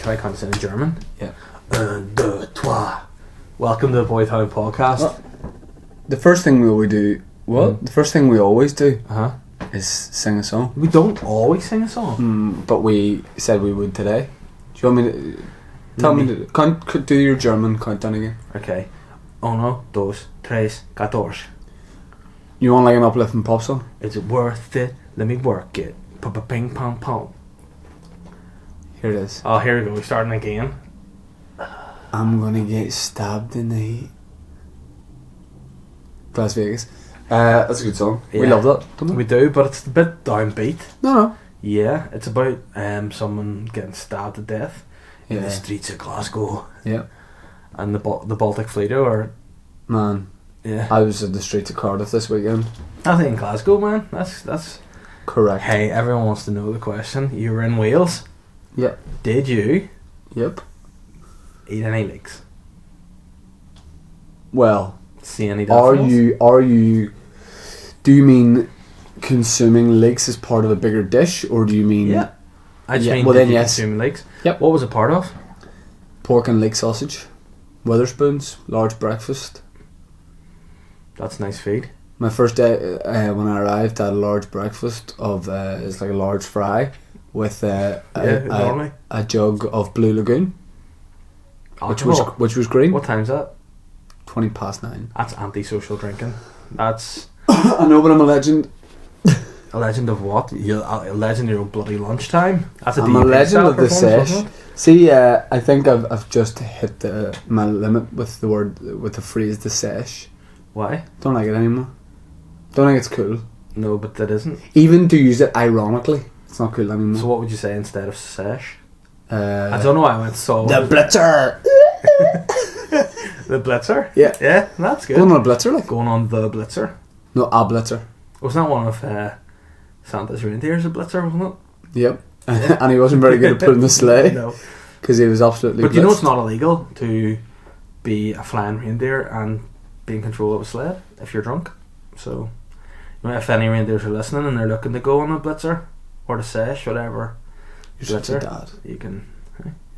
try counting in German. Yeah. Un, deux, trois. Welcome to the BoyTown podcast. Well, the first thing we always do. What? The first thing we always do is sing a song. We don't always sing a song. But we said we would today. Do you want me to tell me to do your German countdown again? Okay. Uno, dos, tres, catorce. You want like an uplifting pop song? Is it worth it? Let me work it. Ping pong pong. Here it is. Oh, here we go. We're starting again. I'm gonna get stabbed in the heat. Las Vegas. That's a good song. Yeah. We love that, don't we? We do, but it's a bit downbeat. No. Yeah, it's about someone getting stabbed to death in the streets of Glasgow. Yeah. And the Baltic Fleet or Man. Yeah. I was in the streets of Cardiff this weekend. I think in Glasgow, man. That's correct. Hey, everyone wants to know the question. You were in Wales. Yep. Did you? Yep. Eat any leeks? Well, see any daffodils? Do you mean consuming leeks as part of a bigger dish, or do you mean? Yeah. I just mean well, then yes. consuming leeks. Yep. What was it part of? Pork and leek sausage, Weatherspoons, large breakfast. That's nice feed. My first day when I arrived, I had a large breakfast of it's like a large fry with a jug of Blue Lagoon, which was green. What time's that? 9:20. That's anti-social drinking. That's I know, but I'm a legend. A legend of what? You're a legend of your bloody lunchtime. That's I'm a legend of the sesh. See, I think I've just hit my limit with the phrase the sesh. Why? Don't like it anymore. Don't think it's cool. No, but that isn't. Even to use it ironically, it's not cool anymore. So what would you say instead of sesh? I don't know why I went so. The blitzer. The blitzer? Yeah. Yeah, that's good. Going on a blitzer, like? Going on the blitzer? No, a blitzer. Wasn't that one of Santa's reindeers, a blitzer, wasn't it? Yep. And he wasn't very good at pulling the sleigh. No. Because he was absolutely But blitzed. you know it's not illegal to be a flying reindeer and be in control of a sled if you're drunk. So, you know, if any reindeers are listening and they're looking to go on a blitzer or the sesh, whatever, You're such a dad. You can.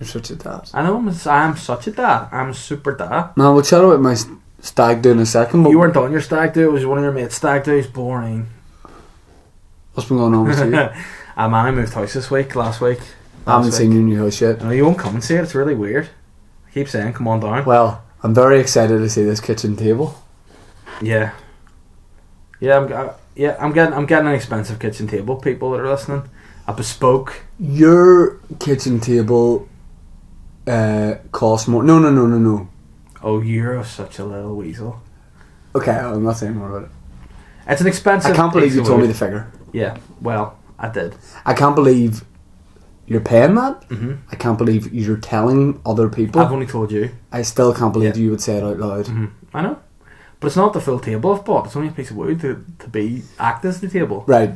You're such a dad. I know, I'm such a dad. I'm a super dad. Man, we'll chat about my stag do in a second. But you weren't on your stag do, it was one of your mates' stag do. It's boring. What's been going on with you? I moved house last week. I haven't seen your new house yet. No, you won't come and see it, it's really weird. I keep saying, come on down. Well, I'm very excited to see this kitchen table. Yeah. Yeah, I'm getting an expensive kitchen table, people that are listening. A bespoke. Your kitchen table costs more. No. Oh, you're such a little weasel. Okay, I'm not saying more about it. It's an expensive. I can't believe you told me the figure. Yeah, well, I did. I can't believe you're paying that. Mm-hmm. I can't believe you're telling other people. I've only told you. I still can't believe you would say it out loud. Mm-hmm. I know. But it's not the full table I've bought. It's only a piece of wood to act as the table. Right.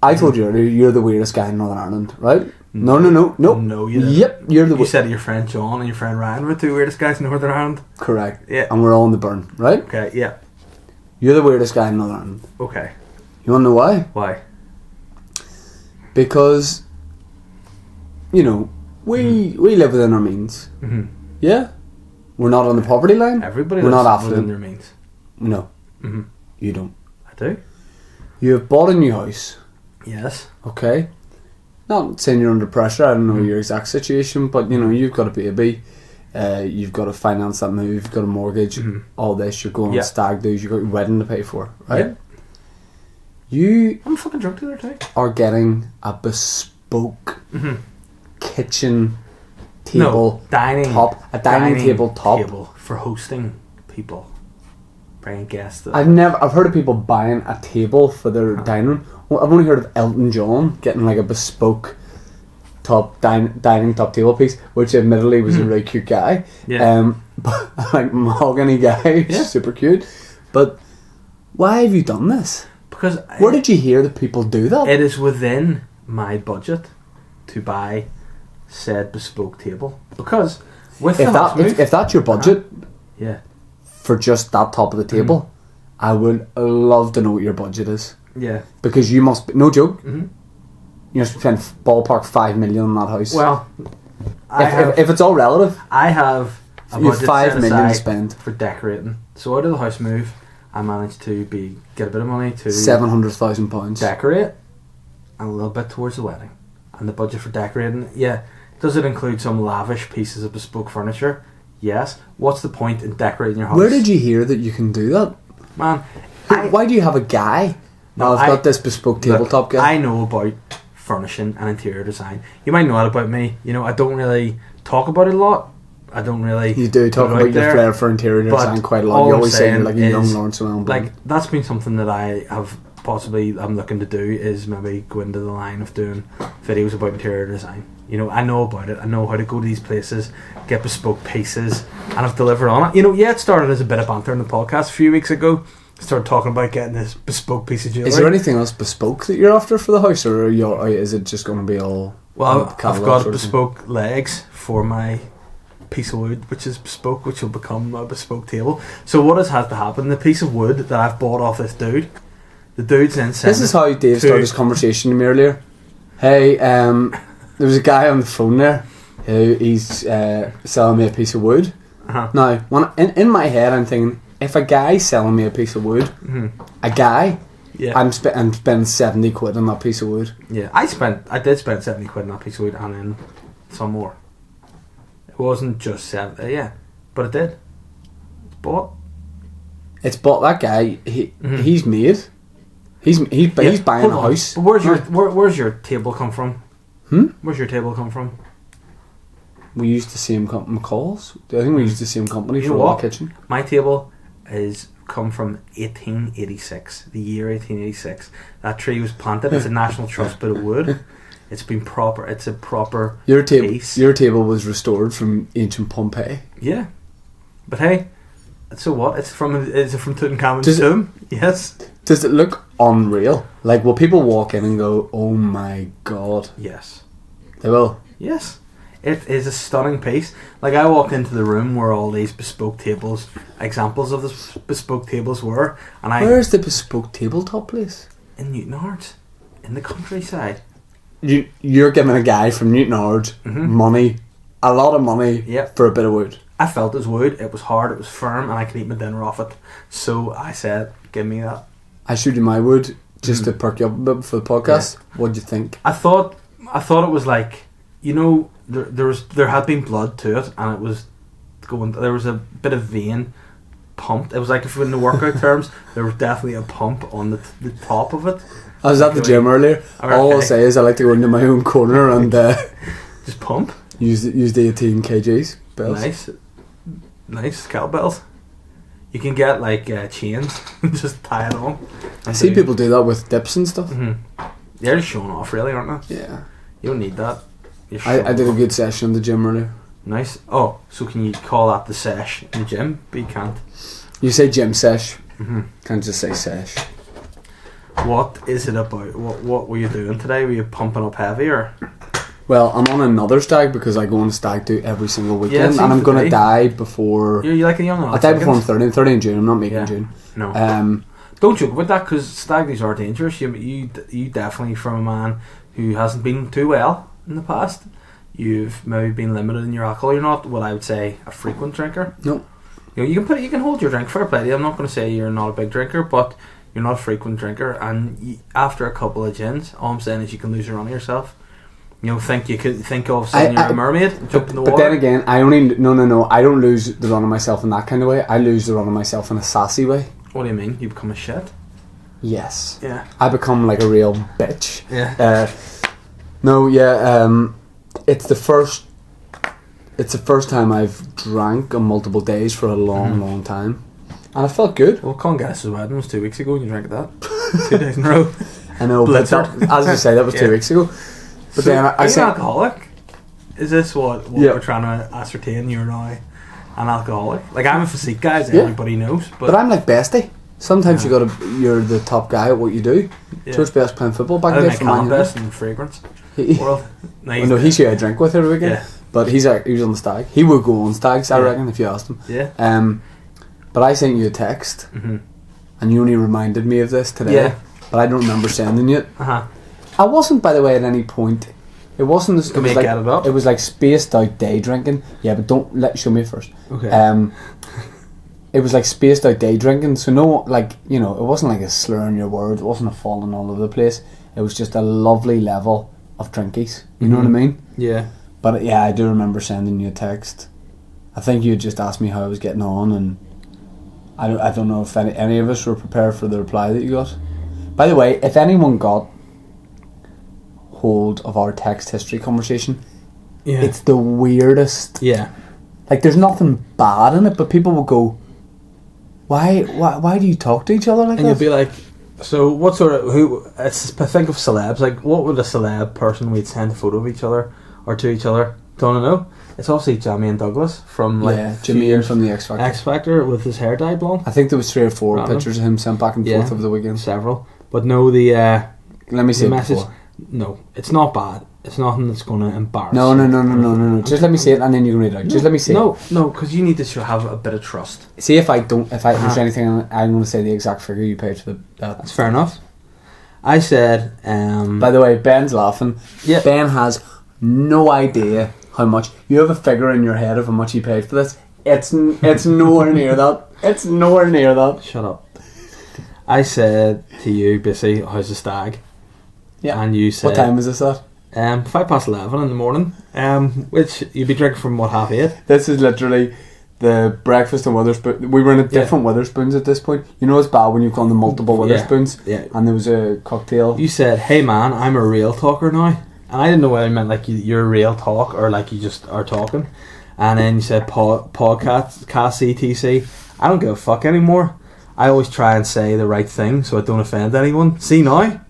I told you earlier you're the weirdest guy in Northern Ireland, right? No. No, you didn't. Yep, you're the. You said your friend John and your friend Ryan were the two weirdest guys in Northern Ireland. Correct. Yeah. And we're all in the burn, right? Okay. Yeah. You're the weirdest guy in Northern Ireland. Okay. You want to know why? Why? Because, you know, we live within our means. Mm-hmm. Yeah. We're not on the poverty line. Everybody we're lives not affluent. within their means. No. Mm-hmm. You don't. I do. You have bought a new house. Yes. Okay. Not saying you're under pressure. I don't know your exact situation, but you know you've got a baby. You've got to finance that move. You've got a mortgage. Mm-hmm. All this. You're going on stag do's. You've got your wedding to pay for. Right. Yeah. I'm fucking drunk the other day. Are getting a bespoke kitchen table dining table top for hosting people. Bringing guests. I've heard of people buying a table for their dining room. Well, I've only heard of Elton John getting like a bespoke top dining top table piece, which admittedly was a really cute guy. Yeah. But like mahogany guy, super cute. But why have you done this? Because where did you hear that people do that? It is within my budget to buy said bespoke table. Because with if that's your budget, for just that top of the table, I would love to know what your budget is. Yeah. Because you must be, no joke, you must spend ballpark 5 million on that house. Well, If it's all relative, I have a you have budget 5 set million to aside spend. for decorating. So out of the house move, I managed to get a bit of money to £700,000. decorate, and a little bit towards the wedding. And the budget for decorating, yeah. Does it include some lavish pieces of bespoke furniture? Yes. What's the point in decorating your house? Where did you hear that you can do that? Man, Why do you have a guy? No, I've got this bespoke tabletop guy. I know about furnishing and interior design. You might know that about me. You know, I don't really talk about it a lot. I don't really. You do talk about your flair for interior design quite a lot. You always say you're like a young Lawrence Llewellyn. Like, that's been something that I have I'm looking to do, is maybe go into the line of doing videos about interior design. You know, I know about it. I know how to go to these places, get bespoke pieces, and I've delivered on it. You know, yeah, it started as a bit of banter in the podcast a few weeks ago. Started talking about getting this bespoke piece of jewellery. Is there anything else bespoke that you're after for the house, or is it just going to be all? Well, I've got bespoke legs for my piece of wood, which is bespoke, which will become a bespoke table. So what has had to happen? The piece of wood that I've bought off this dude, the dude's then sent. This is how Dave started his conversation to me earlier. Hey, there was a guy on the phone there who he's selling me a piece of wood. Uh-huh. Now, in my head, I'm thinking, if a guy's selling me a piece of wood, a guy, yeah, I'm spending 70 quid on that piece of wood. Yeah, I did spend 70 quid on that piece of wood, and then some more. It wasn't just 70, yeah, but it did. It's bought. It's bought. That guy, he's made. He's buying a house. But where's your table come from? Where's your table come from? We used the same McCall's. I think we used the same company for our kitchen. My table is come from 1886, the year 1886. That tree was planted. It's a National Trust bit of wood. It's been proper. It's a proper piece. Your table was restored from ancient Pompeii. Yeah, but hey, so what? Is it from Tutankhamun's tomb? Yes. Does it look unreal? Like, will people walk in and go, "Oh my god"? Yes, they will. Yes. It is a stunning piece. Like, I walked into the room where all these bespoke tables, examples of the bespoke tables were, and where's the bespoke tabletop place? In Newtonards, in the countryside. You're giving a guy from Newtonards money, a lot of money, for a bit of wood. I felt it was wood. It was hard. It was firm, and I could eat my dinner off it. So I said, "Give me that." I showed you my wood just to perk you up a bit for the podcast. Yeah. What do you think? I thought it was like, you know, there had been blood to it, and it was going. There was a bit of vein pumped. It was like, if in the workout terms, there was definitely a pump on the top of it. I was at the gym earlier. All I'll say is I like to go into my own corner and just pump. Use the 18 kgs bells. Nice kettlebells. You can get like chains and just tie it on. I see people do that with dips and stuff. They're just showing off, really, aren't they? Yeah. You don't need that. I did a good session in the gym earlier. Nice. Oh, so can you call that the sesh in the gym? But you can't. You say gym sesh. Can't just say sesh. What is it about? What were you doing today? Were you pumping up heavy or? Well, I'm on another stag because I go on stag do every single weekend, and I'm going to die before. You're like a young. I die before I'm 30. I'm 30 in June. I'm not making June. No. Don't joke about that, because stag do's are dangerous. You definitely, from a man who hasn't been too well in the past, you've maybe been limited in your alcohol. You're not what I would say a frequent drinker. No. You know, you can hold your drink, fair play. I'm not going to say you're not a big drinker, but you're not a frequent drinker, and after a couple of gins, all I'm saying is you can lose your run of yourself. You know, you could think of saying you're a mermaid and jump in the water. But then again, I don't lose the run of myself in that kind of way. I lose the run of myself in a sassy way. What do you mean? You become a shit? Yes. Yeah. I become like a real bitch. Yeah. It's the first time I've drank on multiple days for a long time, and I felt good. Well, Con Guess's wedding was 2 weeks ago, and you drank that 2 days in a row. I know, but as you say, that was 2 weeks ago. But so, then are you an alcoholic? Is this what we're trying to ascertain? You're now an alcoholic. Like, I'm a physique guy, as everybody knows. But I'm like bestie. Sometimes you're the top guy at what you do. George Best playing football back there for Man Best in fragrance world. He's who I drink with every weekend. Yeah. But he was on the stag. He would go on stags, I reckon, if you asked him. Yeah. But I sent you a text, and you only reminded me of this today. Yeah. But I don't remember sending it. Uh-huh. I wasn't, by the way, at any point It wasn't. It was like get it up. it was like spaced out day drinking. Yeah, but don't show me it first. Okay. It was like spaced out day drinking. So no, like it wasn't like a slur in your words. It wasn't a falling all over the place. It was just a lovely level of drinkies. You know what I mean? Yeah. But yeah, I do remember sending you a text. I think you had just asked me how I was getting on, and I don't know if any of us were prepared for the reply that you got. By the way, if anyone got hold of our text history conversation, it's the weirdest. Yeah. Like, there's nothing bad in it, but people will go, why do you talk to each other like that? And you'll be like, so what sort of think of celebs, like what would a celeb person we'd send a photo of each other or to each other? Don't know. It's obviously Jamie and Douglas from Jimmy from the X Factor. X Factor with his hair dyed blonde. I think there was 3 or 4 pictures of him sent back and forth over the weekend. Several, but no, the let me see the it message. before. No, it's not bad. It's nothing that's going to embarrass. No. Just let me see it and then you can read it out. Just let me see it. No, because you need to have a bit of trust. See if there's anything, I'm going to say the exact figure you paid for that. That's fair enough. I said. By the way, Ben's laughing. Yeah. Ben has no idea how much. You have a figure in your head of how much he paid for this. It's nowhere near that. It's nowhere near that. Shut up. I said to you, Bissy, how's the stag? Yeah. And you said, what time was this at? 11:05 in the morning. Which you'd be drinking from 8:30. This is literally the breakfast and Witherspoon. We were in a different Witherspoons at this point. You know it's bad when you've gone to multiple Witherspoons. Yeah. And there was a cocktail. You said, hey man, I'm a real talker now. And I didn't know whether you meant like you're a real talk or like you just are talking. And then you said podcast, CTC. I don't give a fuck anymore. I always try and say the right thing so I don't offend anyone. See now?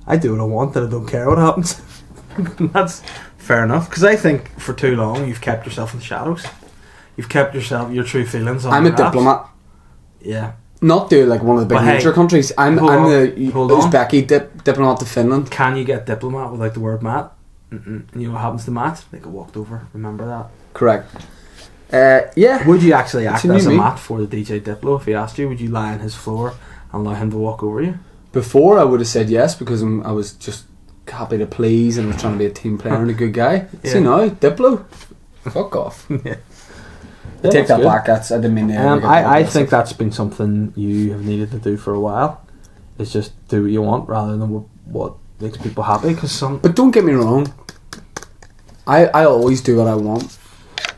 I do what I want and I don't care what happens. That's fair enough. Because I think for too long you've kept yourself in the shadows. You've kept your true feelings on I'm a diplomat. Yeah. Not to like one of the big major countries. I'm the Uzbeki diplomat to Finland. Can you get diplomat without the word mat? And you know what happens to Matt? They get walked over. Remember that? Correct. Yeah. Would you actually act as a mat for the DJ Diplo if he asked you? Would you lie on his floor and allow him to walk over you? Before I would have said yes because I was just happy to please and I was trying to be a team player and a good guy. Yeah. See now, Diplo, fuck off. Yeah. I take that back. I didn't mean that. I think that's been something you have needed to do for a while. Is just do what you want rather than what makes people happy. But don't get me wrong. I always do what I want,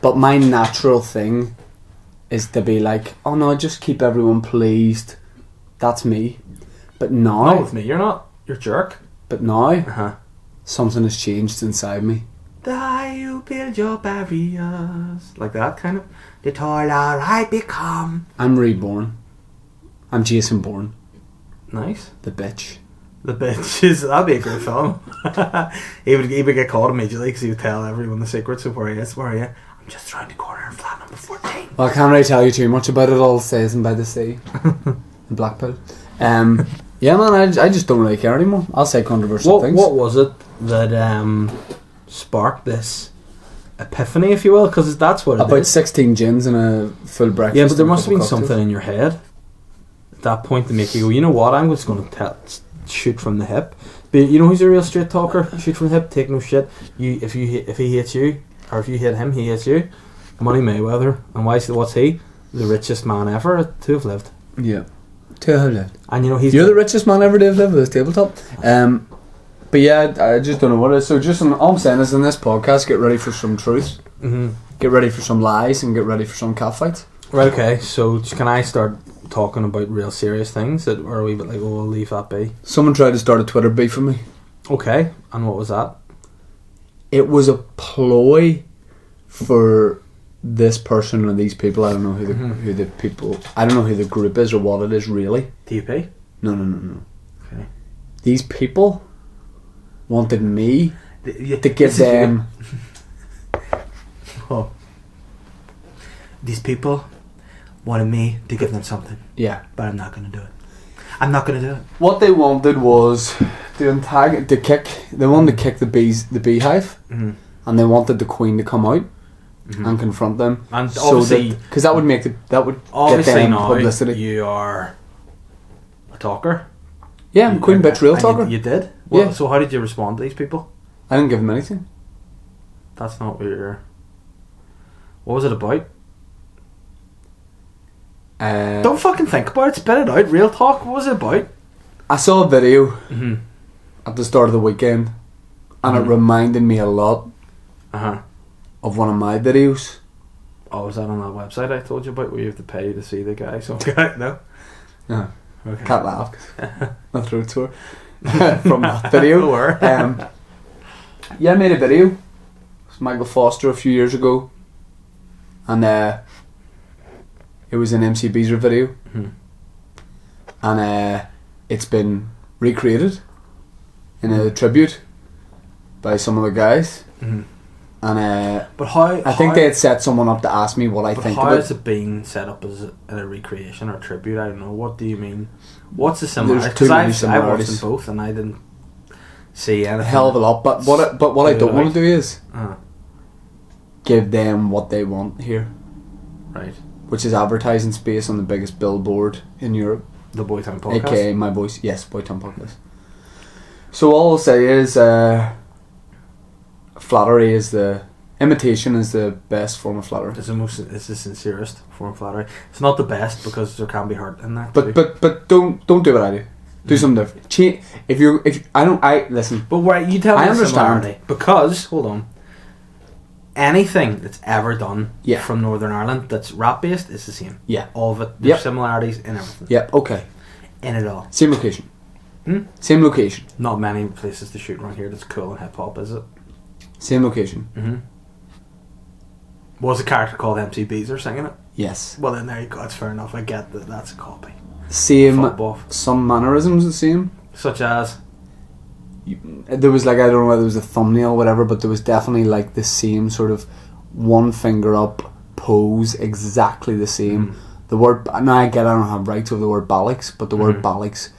but my natural thing is to be like, oh no, just keep everyone pleased. That's me. But now, not with me. You're not. You're a jerk. But now, something has changed inside me. Die, you build your barriers. Like that, kind of. The taller I become. I'm reborn. I'm Jason Bourne. Nice. The bitch. The bitch. That'd be a great film. he would get caught immediately because he would tell everyone the secrets of where he is. Where are you? I'm just around the corner in flat number 14. Well, I can't really tell you too much about it. All it says in by the sea. In Blackpool. Yeah, man, I just don't really care anymore. I'll say controversial things. What was it that sparked this epiphany, if you will? Because that's what it about is. 16 gins and a full breakfast. Yeah, but there must have been something in your head at that point to make you go, you know what, I'm just going to shoot from the hip. But you know who's a real straight talker? Shoot from the hip, take no shit. If he hates you, or if you hate him, he hates you. Money Mayweather. And what's he? The richest man ever to have lived. Yeah. To have lived. And you know you're the richest man ever to have lived with this tabletop. But yeah, I just don't know what it is. So just all I'm saying is in this podcast, get ready for some truth. Mm-hmm. Get ready for some lies and get ready for some catfights. Right, okay. So can I start talking about real serious things that are a wee bit like, we'll leave that be? Someone tried to start a Twitter beef with me. Okay, and what was that? It was a ploy for this person or these people. I don't know who the people. I don't know who the group is or what it is really. TP? No. Okay. These people wanted me to give them. Oh. These people wanted me to give them something. Yeah, but I'm not going to do it. I'm not going to do it. What they wanted was They wanted to kick the beehive, mm-hmm. and they wanted the queen to come out and confront them. And obviously, because that would make get them publicity. You are a talker. Yeah, I'm queen bitch, real talker. You did. Well, yeah. So how did you respond to these people? I didn't give them anything. That's not what you're... What was it about? Don't fucking think about it. Spit it out. Real talk. What was it about? I saw a video at the start of the weekend, and it reminded me a lot of one of my videos. Oh, was that on that website I told you about where you have to pay to see the guy? So no? No. Okay. Can't laugh. My throat's sore. From that video. Yeah, I made a video. It was Michael Foster a few years ago. And it was an MC Beezer video. And it's been recreated in a tribute by some of the guys. And but how? I think they had set someone up to ask me what I think how about it. is it being set up as a recreation or a tribute? I don't know. What do you mean? What's the similarity? There's too many similarities. I watched them both and I didn't see anything. Hell of a lot. But what I don't want to do is Uh-huh. give them what they want here, Right. which is advertising space on the biggest billboard in Europe. The BoyTown podcast. AKA my voice. Yes, BoyTown podcast. So all I'll say is flattery is imitation is the best form of flattery. It's the sincerest form of flattery. It's not the best because there can be hurt in that. But don't do what I do. Do something different. Listen. But why you tell me I the understand. similarity? Because hold on. Anything that's ever done Yeah. from Northern Ireland that's rap based is the same. Yeah. All of it. There's similarities in everything. Yeah. Okay. In it all. Same location. Same location. Not many places to shoot around here that's cool in hip hop, is it? Same location. Was a character called MC Beezer singing it? Yes. Well then there you go, that's fair enough. I get that that's a copy. Same. Fob off. Some mannerisms the same. Such as? There was I don't know whether it was a thumbnail or whatever, but there was definitely the same sort of one finger up pose, exactly the same. The word, now I don't have rights over the word bollocks, but the word bollocks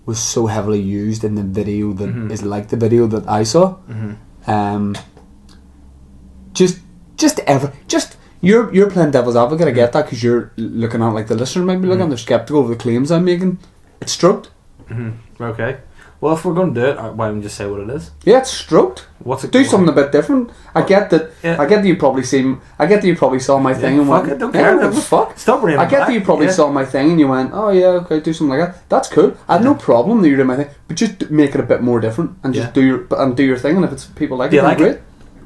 was so heavily used in the video that is like the video that I saw. You're playing devil's advocate. I get that because you're looking at the listener might be looking. They're skeptical of the claims I'm making. It's stroked. Okay. Well, if we're going to do it, why don't we just say what it is? Yeah, it's stroked. What's it? Do something a bit different. I get that. Yeah. I get that you probably saw my thing and went, don't care. Fuck. Stop reading. I get that you probably saw my thing and you went, oh yeah, okay, do something like that. That's cool. I have no problem that you're doing my thing, but just make it a bit more different and just do your thing. And if it's people like it, then great.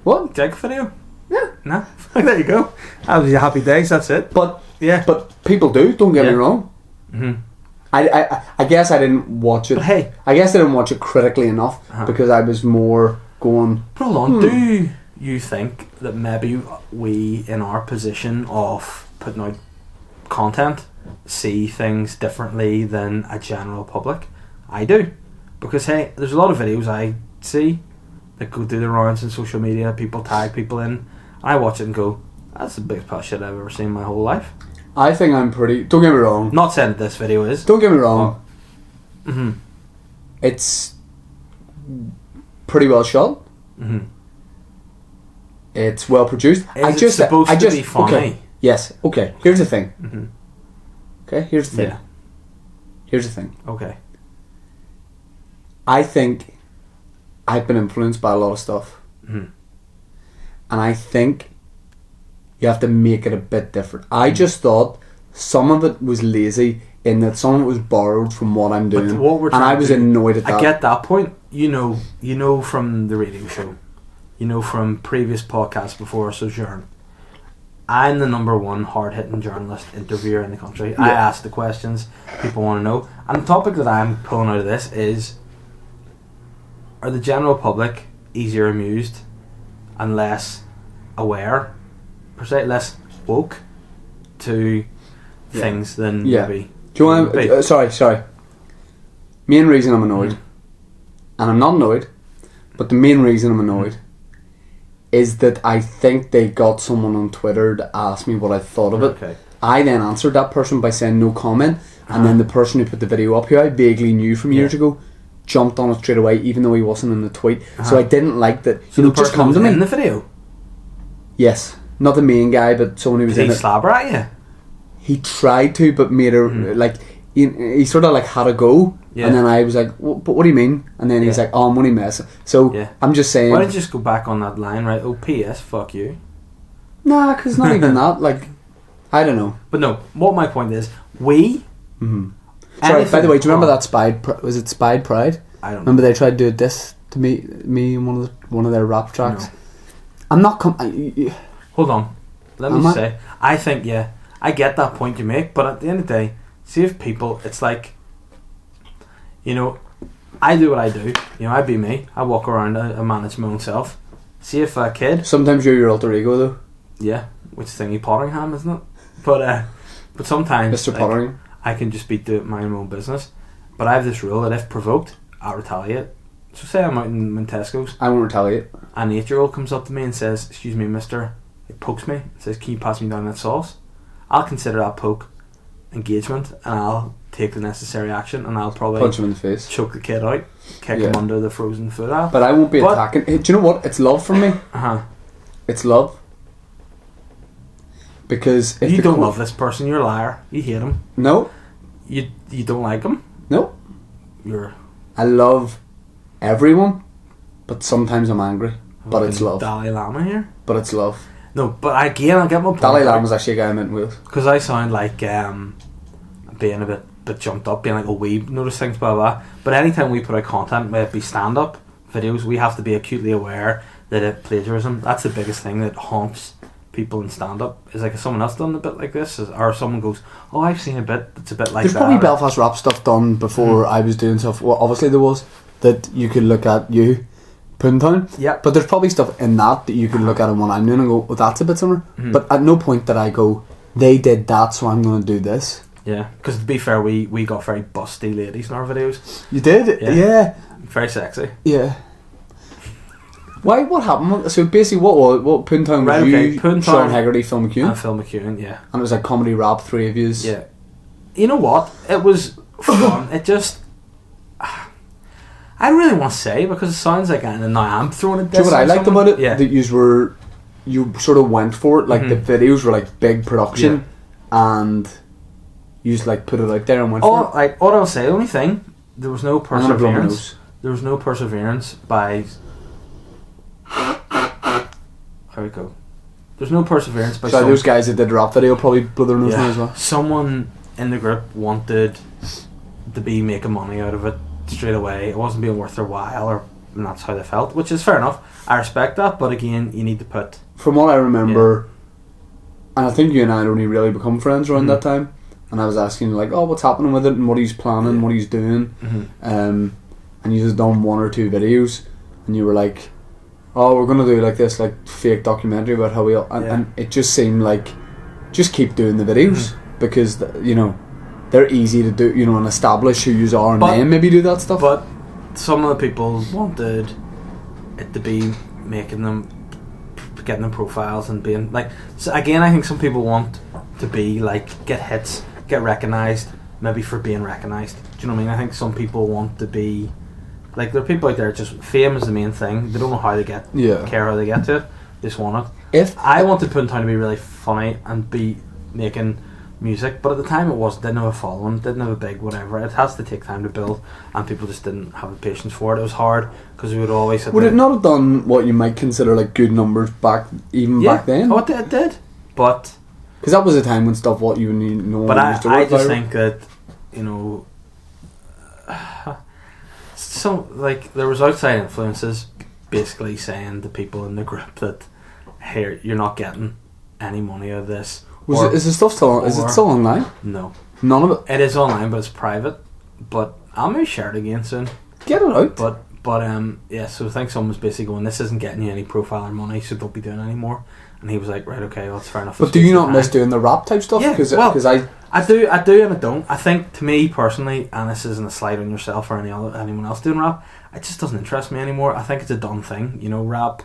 What? Do you like the video? Yeah. No. There you go. That was your happy days. That's it. But people do. Don't get me wrong. I guess I didn't watch it. But hey, I guess I didn't watch it critically enough because I was more going. But hold on, do you think that maybe we, in our position of putting out content, see things differently than a general public? I do, because hey, there's a lot of videos I see that go do the rounds on social media. People tag people in. I watch it and go, that's the biggest pile of shit I've ever seen in my whole life. I think I'm pretty... Don't get me wrong. Not saying that this video is. Don't get me wrong. It's pretty well shot. It's well produced. Is it supposed to be funny? Okay. Yes. Okay. Here's the thing. Okay. Here's the thing. Yeah. Here's the thing. Okay. I think I've been influenced by a lot of stuff. And I think you have to make it a bit different. I just thought some of it was lazy in that some of it was borrowed from what I'm doing. And I was annoyed at that. I get that point. You know from the radio show, from previous podcasts before Sojourn, I'm the number one hard-hitting journalist interviewer in the country. I ask the questions people want to know. And the topic that I'm pulling out of this is, are the general public easier amused and less aware, per se, less woke to things than maybe? Do you want? Sorry. Main reason I'm annoyed, and I'm not annoyed, but the main reason I'm annoyed is that I think they got someone on Twitter to ask me what I thought of it. Okay. I then answered that person by saying no comment, and then the person who put the video up, who I vaguely knew from years ago, jumped on it straight away, even though he wasn't in the tweet. So I didn't like that. So the just person come to me in the video. Yes, not the main guy, but someone who was Did in he it. slabber at you? He tried to, but made her he sort of had a go, Yeah. And then I was like, but what do you mean? And then he's like, oh, I'm only messing. So I'm just saying. Why don't you just go back on that line, right? Oh, P.S. Fuck you. Nah, because not even that. Like, I don't know. But no, what my point is, we. Mm-hmm. Sorry, by the way, do you remember that was it Spied Pride? I don't know. Remember they tried to do this to me in one of their rap tracks? No. I'm not Hold on. Let me say. I think, I get that point you make, but at the end of the day, see if people, it's like, you know, I do what I do. You know, I be me. I walk around, I manage my own self. See if a kid... Sometimes you're your alter ego, though. Yeah, which thingy Potteringham, isn't it? But sometimes... Mr. Potteringham. I can just be doing my own business. But I have this rule that if provoked, I'll retaliate. So say I'm out in Tesco's. I won't retaliate. An 8-year-old comes up to me and says, excuse me, mister, it pokes me, and says, can you pass me down that sauce? I'll consider that poke engagement, and I'll take the necessary action, and I'll probably punch him in the face, choke the kid out, kick him under the frozen food aisle. But I won't be attacking. Hey, do you know what? It's love from me. It's love. Because if you don't love this person, you're a liar. You hate him. No. You don't like him. No. I love everyone, but sometimes I'm angry. But it's love. Dalai Lama here. But it's love. No, but again, I get my point. Dalai Lama's actually a guy I met in Wales. Because I sound like being a bit jumped up, being like, oh, we notice things, blah, blah. But anytime we put out content, whether it be stand-up videos, we have to be acutely aware that it's plagiarism. That's the biggest thing that haunts people in stand-up. Is like, if someone else done a bit like this, or someone goes, oh, I've seen a bit that's a bit like There's that. There's probably Belfast rap stuff done before I was doing stuff. Well, obviously there was, that you could look at you Poontown. Yeah. But there's probably stuff in that you can look at in what I'm doing and go, well, that's a bit similar. But at no point did I go, they did that, so I'm going to do this. Yeah. Because to be fair, we got very busty ladies in our videos. You did? Yeah. Very sexy. Yeah. Why? What happened? So basically, what Poontown was you? Poontown, Sean Hegarty, Phil McEwen. And Phil McEwen, yeah. And it was like comedy rap, 3 of yous. Yeah. You know what? It was fun. It just... I don't really want to say because it sounds like and now I'm throwing it. Do you know what I liked about it? Yeah. That you sort of went for it. Like the videos were like big production, and you just like put it out there and went for it. Like what I'll say, the only thing there was no perseverance. There was no perseverance by. There we go. There's no perseverance by. So those guys that did the rap video probably blew their nose as well. Someone in the group wanted to be making money out of it straight away. It wasn't being worth their while, and that's how they felt, which is fair enough. I respect that, but again, you need to put. From what I remember, and I think you and I had only really become friends around that time. And I was asking like, oh, what's happening with it, and what he's planning, what he's doing, and you just done 1 or 2 videos, and you were like, oh, we're gonna do like this like fake documentary about how we and it just seemed like just keep doing the videos because they're easy to do, and establish who you are and then maybe do that stuff. But some of the people wanted it to be getting them profiles and being like. So again, I think some people want to be like get hits, get recognised, maybe for being recognised. Do you know what I mean? I think some people want to be like there are people out there just fame is the main thing. They don't know how to care how they get to it. They just want it. If I wanted Poontown to be really funny and be making music, but at the time didn't have a following, didn't have a big whatever. It has to take time to build, and people just didn't have the patience for it. It was hard because we would always. Would it not have done what you might consider like good numbers back then? Oh, it did, but because that was a time when stuff what you know. But I just think that so like there was outside influences basically saying to people in the group that here you're not getting any money out of this. Is the stuff still? Is it still online? No, none of it. It is online, but it's private. But I'll maybe share it again soon. Get it out. But yeah. So I think someone was basically going, "This isn't getting you any profile or money, so don't be doing it anymore." And he was like, "Right, okay, well, that's fair enough." But do you not miss doing the rap type stuff? Yeah, because I do and I don't. I think to me personally, and this isn't a slight on yourself or anyone else doing rap, it just doesn't interest me anymore. I think it's a done thing, rap.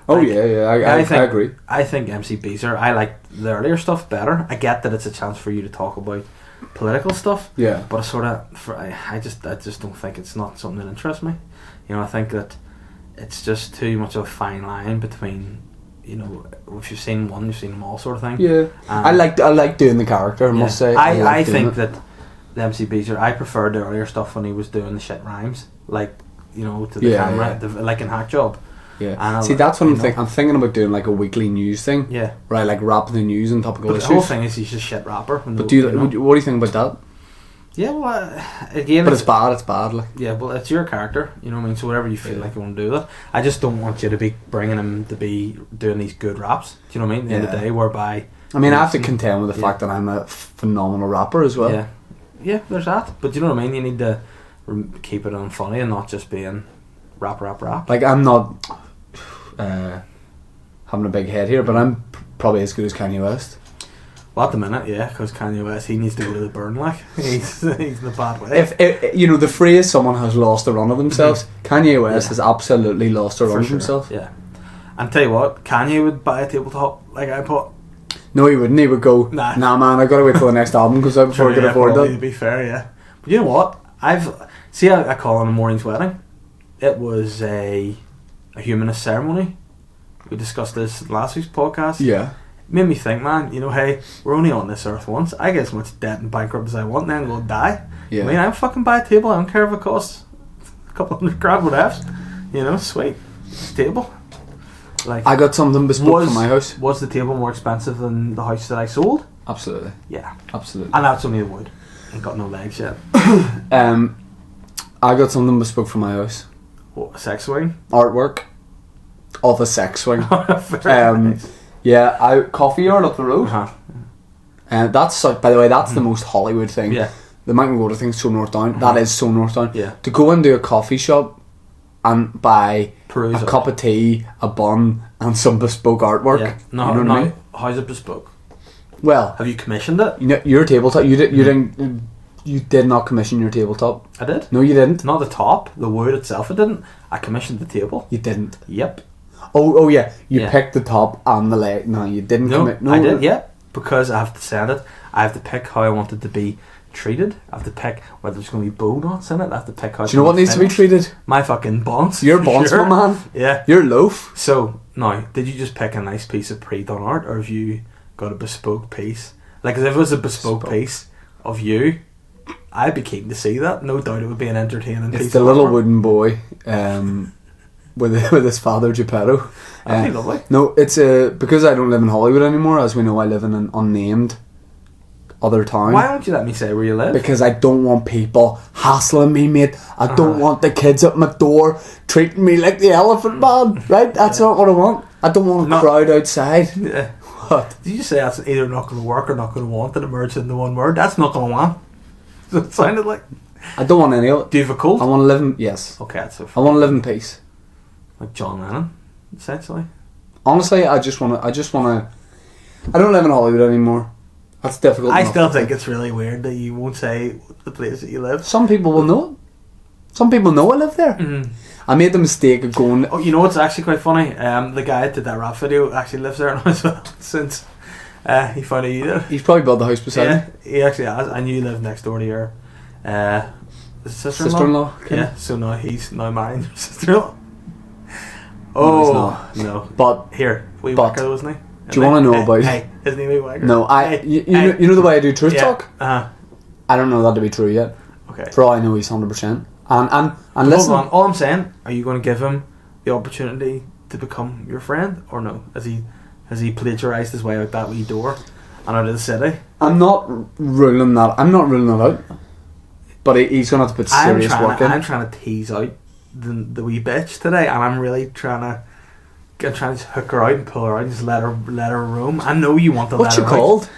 Oh like, I agree. I think MC Beezer, I like the earlier stuff better. I get that it's a chance for you to talk about political stuff. Yeah. But I just don't think it's not something that interests me. I think that it's just too much of a fine line between, if you've seen one, you've seen them all, sort of thing. Yeah. I like doing the character. I must say. I think that the MCBs are. I preferred the earlier stuff when he was doing the shit rhymes, like, you know, to the camera, like in Hack Job. Yeah. And see, that's what I'm thinking about doing, like a weekly news thing. Yeah. Right, like rapping the news and topical issues. The whole thing is he's just a shit rapper. But what do you think about that? Yeah, well, again... But it's bad, like. Yeah, well, it's your character, you know what I mean? So whatever you feel like you want to do with it. I just don't want you to be bringing him to be doing these good raps, do you know what I mean? At the end of the day, whereby... I mean, I have to contend with the fact that I'm a phenomenal rapper as well. Yeah. Yeah, there's that. But you know what I mean? You need to keep it on funny and not just being rap. Like, I'm not having a big head here, but I'm probably as good as Kanye West. Well, at the minute, yeah, because Kanye West, he needs to go to the burn, like. He's in a bad way. If you know, the phrase someone has lost the run of themselves, Kanye West has absolutely lost the run of himself. Yeah. And tell you what, Kanye would buy a tabletop like I bought. No, he wouldn't. He would go, nah man, I gotta wait till the next album because I before I can afford that. To be fair, yeah. But you know what? I call on a Maureen's wedding. It was a humanist ceremony. We discussed this in last week's podcast. Yeah. Made me think, man, you know, hey, we're only on this earth once. I get as much debt and bankrupt as I want, and then I'm going to die. Yeah. I mean, I'm fucking buy a table. I don't care if it costs a couple $100,000, whatever. You know, sweet. Table. Like, I got something bespoke for my house. Was the table more expensive than the house that I sold? Absolutely. Yeah. Absolutely. And that's only the wood. Ain't got no legs yet. I got something bespoke for my house. What, a sex swing? Artwork of a sex swing. Nice. Yeah, Coffee Yard up the road. And that's, by the way, that's the most Hollywood thing. Yeah. The Mountain Water thing's so north down. That is so north down. Yeah. To go into a coffee shop and buy Peruse a cup of tea, a bun, and some bespoke artwork. Yeah. No, you know what I mean? How's it bespoke? Well, have you commissioned it? You know, your tabletop. You did not commission your tabletop. I did. No, you didn't. Not the top, the wood itself. I didn't. I commissioned the table. You didn't. Yep. Oh yeah. You picked the top and the leg. No, you didn't. No, I did. Yeah, because I have to send it. I have to pick how I want it to be treated. I have to pick whether there's going to be bow knots in it. I have to pick how. Do you know what needs to be treated? My fucking bonds. Your bonds, my man. Yeah. Your loaf. So now, did you just pick a nice piece of pre-done art, or have you got a bespoke piece? Like, as if it was a bespoke piece of you, I'd be keen to see that. No doubt it would be an entertaining piece. It's the little wooden boy, with his father Geppetto. That'd be lovely. No, it's because I don't live in Hollywood anymore. As we know, I live in an unnamed other town. Why don't you let me say where you live? Because I don't want people hassling me, mate. I don't want the kids at my door treating me like the Elephant Man. Right? That's not what I want. I don't want a crowd outside. Yeah. What? Did you say that's either not going to work or not going to want and emerge into one word? That's not going to want. Does it sounded like? I don't want any of it. Do you have a cult? I want to live in... Yes. Okay, that's so I want to live in peace. Like John Lennon, essentially. Honestly, I just want to... I don't live in Hollywood anymore. That's difficult. I still think it's really weird that you won't say the place that you live. Some people will know it. Some people know I live there. Mm-hmm. I made the mistake of going... Oh, you know what's actually quite funny? The guy that did that rap video actually lives there now as well, since he found out you did. He's probably built the house beside me. him. He actually has, and you live next door to your sister-in-law. Yeah, so now he's marrying your sister-in-law. Oh, no. But here, wee whacker though, isn't he? Do you want to know about... Hey, isn't he wee whacker? No, you know the way I do truth talk? Uh-huh. I don't know that to be true yet. Okay. For all I know, he's 100%. And listen... Hold on, all I'm saying, are you going to give him the opportunity to become your friend, or no? Has he plagiarised his way out that wee door and out of the city? I'm not ruling that out. But he's going to have to put serious work in. I'm trying to tease out the wee bitch today, and I'm really trying to hook her out and pull her out and just let her roam. I know you want to What's let her she called?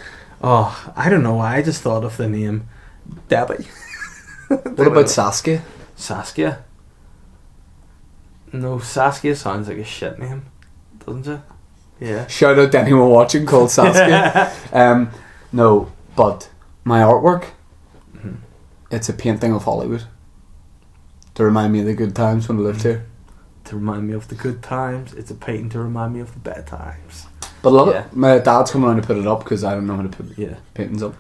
Oh, I don't know. I just thought of the name Debbie. What about Saskia? Saskia? No, Saskia sounds like a shit name, doesn't it? Yeah. Shout out to anyone watching called Saskia. No, but my artwork, it's a painting of Hollywood. To remind me of the good times when I lived here. To remind me of the good times. It's a painting to remind me of the bad times. But love it. My dad's coming around to put it up because I don't know how to put paintings up.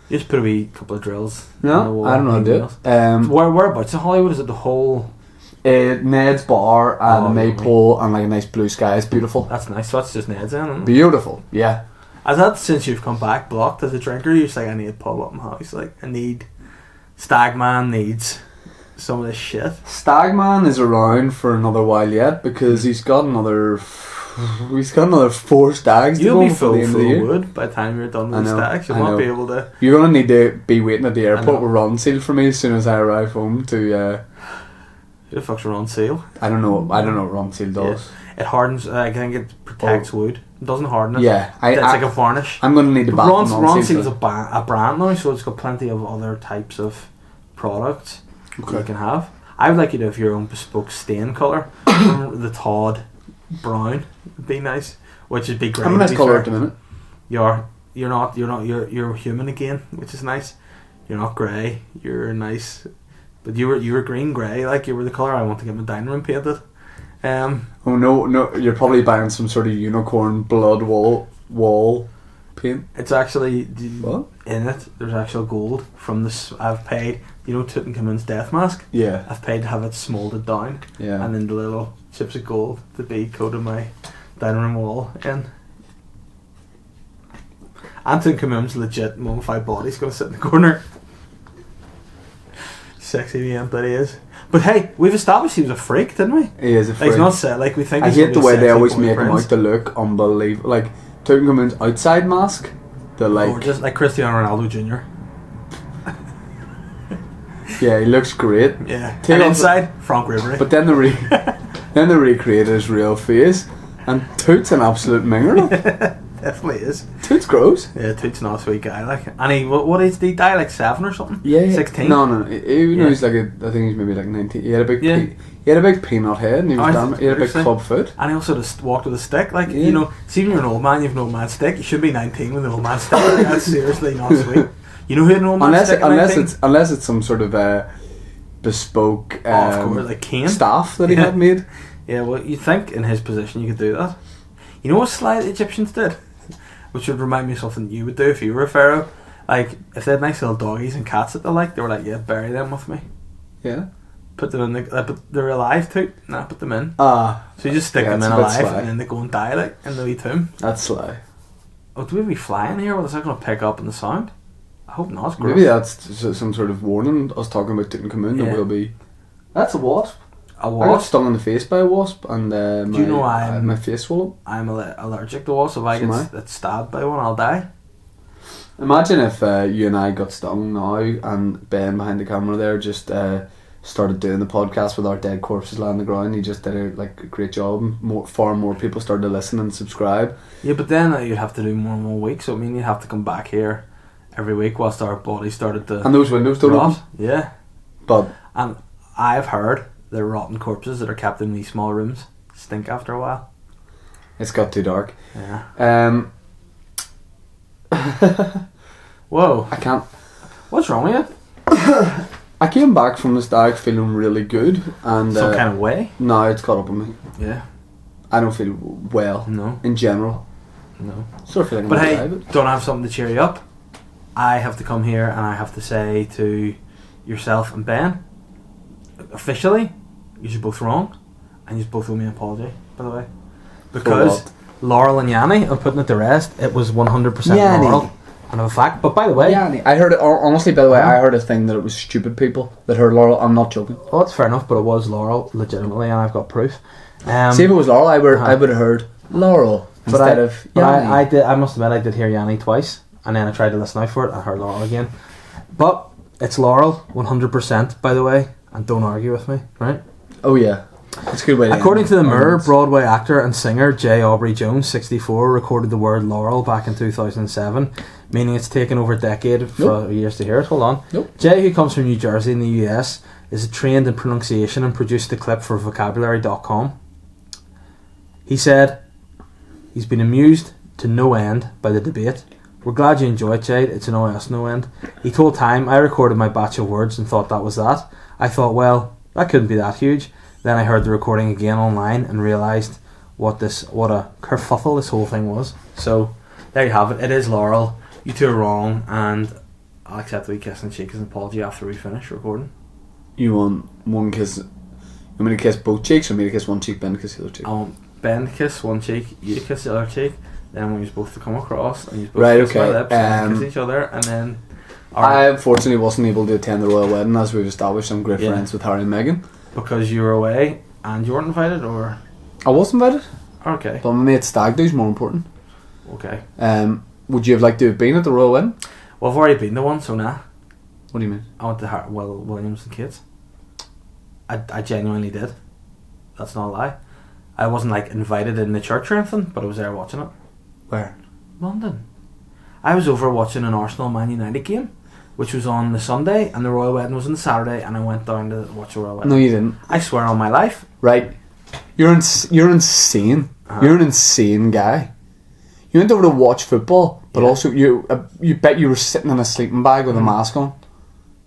You just put a wee couple of drills. No, I don't know how to do it. Whereabouts in Hollywood? Is it the whole... Ned's Bar and a maypole and like a nice blue sky. It's beautiful. That's nice. So that's just Ned's then, isn't it? Beautiful, yeah. Has that, since you've come back, blocked as a drinker? You're just like, I need a pub up my house. Like, I need Stagman needs some of this shit. Stagman is around for another while yet because he's got another 4 stags to You'll go be before the end of the year. wood by the time you're done with the stags. You'll not be able to. You're gonna need to be waiting at the airport with Ron Seal for me as soon as I arrive home to. Who the fuck's Ron Seal? I don't know what Ron Seal does. Yeah. It hardens. I think it protects wood. It doesn't harden it. Yeah, it's like a varnish. I'm gonna need to buy Ron Seal's a brand now, so it's got plenty of other types of products you can have. I would like you to have your own bespoke stain colour. The Todd brown would be nice, which would be great. I'm a nice colour at the minute. You're human again, which is nice. You're not grey. You're nice, but you were green grey. Like you were the colour I want to get my dining room painted. Oh no! You're probably buying some sort of unicorn blood wall paint. It's actually what? In it. There's actual gold from this. I've paid. You know Tutankhamun's death mask. Yeah. I've paid to have it smoulded down. Yeah. And then the little chips of gold to be coated my dining room wall in. Tutankhamun's legit mummified body's gonna sit in the corner. Sexy man that he is. But hey, we've established he was a freak, didn't we? He is a freak. Like, he's not set like we think. I hate the way they always make him prince. out to look unbelievable. Like Tutankhamun's outside mask, they're like just like Cristiano Ronaldo Jr. Yeah, he looks great. Yeah. And inside, Frank Ribery. But then they recreated his real face, and Toot's an absolute minger. Definitely is. Toot's gross. Yeah, Toot's not a sweet guy. Like, and what age did he die? Like 7 or something? Yeah. 16? No. He's like I think he's maybe like 19. He had a big he had a big peanut head, and he had a big club foot. And he also just walked with a stick. Like, you know, see when you're an old man, you've an old man stick. You should be 19 with an old man stick. That's seriously not sweet. You know who an old man stick unless it's some sort of bespoke of course, like cane staff that he had made. Yeah, well, you'd think in his position you could do that. You know what sly the Egyptians did? Which would remind me of something you would do if you were a pharaoh. Like, if they had nice little doggies and cats that they were like, yeah, bury them with me. Yeah. Put them in but they're alive too. Nah, put them in. So you just stick them in alive and then they go and die like in the wee tomb. That's sly. Oh, do we be flying here? Well, is that going to pick up in the sound? I hope not. Maybe that's some sort of warning. Us talking about Tutankhamun, that will be. That's a wasp. A wasp? I got stung in the face by a wasp, and do you know my face swelled up. I'm allergic to wasps. If I get stabbed by one, I'll die. Imagine if you and I got stung now, and Ben behind the camera there just started doing the podcast with our dead corpses lying on the ground. He just did a great job. Far more people started to listen and subscribe. Yeah, but then you'd have to do more and more weeks. So I mean, you'd have to come back here every week whilst our bodies started to. And those windows don't open. Yeah, and I've heard the rotten corpses that are kept in these small rooms stink after a while. It's got too dark. Yeah. Whoa! I can't. What's wrong with you? I came back from the stag feeling really good, and some kind of way. No, it's caught up with me. Yeah. I don't feel well. No. In general. No. Sort of feeling. But hey, don't I have something to cheer you up? I have to come here and I have to say to yourself and Ben, officially, you're both wrong, and you both owe me an apology, by the way, because Laurel and Yanny, I'm putting it to rest. It was 100% Laurel. And a fact, but by the way, Yanny, I heard it. Honestly, by the way, I heard a thing that it was stupid people that heard Laurel. I'm not joking. Oh, that's fair enough, but it was Laurel, legitimately, and I've got proof. See, if it was Laurel, I would have heard Laurel instead of Yanny. I must admit, I did hear Yanny twice, and then I tried to listen out for it, and I heard Laurel again. But it's Laurel, 100%, by the way, and don't argue with me, right? Oh yeah. That's a good way to According to the Mirror, Broadway actor and singer J. Aubrey Jones, 64, recorded the word Laurel back in 2007, meaning it's taken over a decade for years to hear it. Hold on. Nope. Jay, who comes from New Jersey in the US, is trained in pronunciation and produced the clip for vocabulary.com. He said he's been amused to no end by the debate. We're glad you enjoy it, Jade. It's annoying us no end. He told Time, I recorded my batch of words and thought that was that. I thought, well, that couldn't be that huge. Then I heard the recording again online and realised what a kerfuffle this whole thing was. So, there you have it. It is Laurel. You two are wrong, and I'll accept the wee kiss and shake as an apology after we finish recording. You want one kiss? You want me to kiss both cheeks, or me to kiss one cheek, Ben to kiss the other cheek? I want Ben to kiss one cheek, you to kiss the other cheek, then we use both to come across, and use both to kiss my lips, and kiss each other, and then I unfortunately wasn't able to attend the royal wedding, as we've established. I'm great friends with Harry and Meghan. Because you were away and you weren't invited, or? I was invited. Okay. But my mate's stag do's more important. Okay. Would you have liked to have been at the royal wedding? Well, I've already been to one, so nah. What do you mean? I went to Williams and Kate's. I genuinely did. That's not a lie. I wasn't like invited in the church or anything, but I was there watching it. Where? London. I was over watching an Arsenal Man United game, which was on the Sunday, and the royal wedding was on the Saturday, and I went down to watch the royal wedding. No, you didn't. I swear on my life. Right. You're insane. You're an insane guy. You went over to watch football, but also you bet you were sitting in a sleeping bag with a mask on,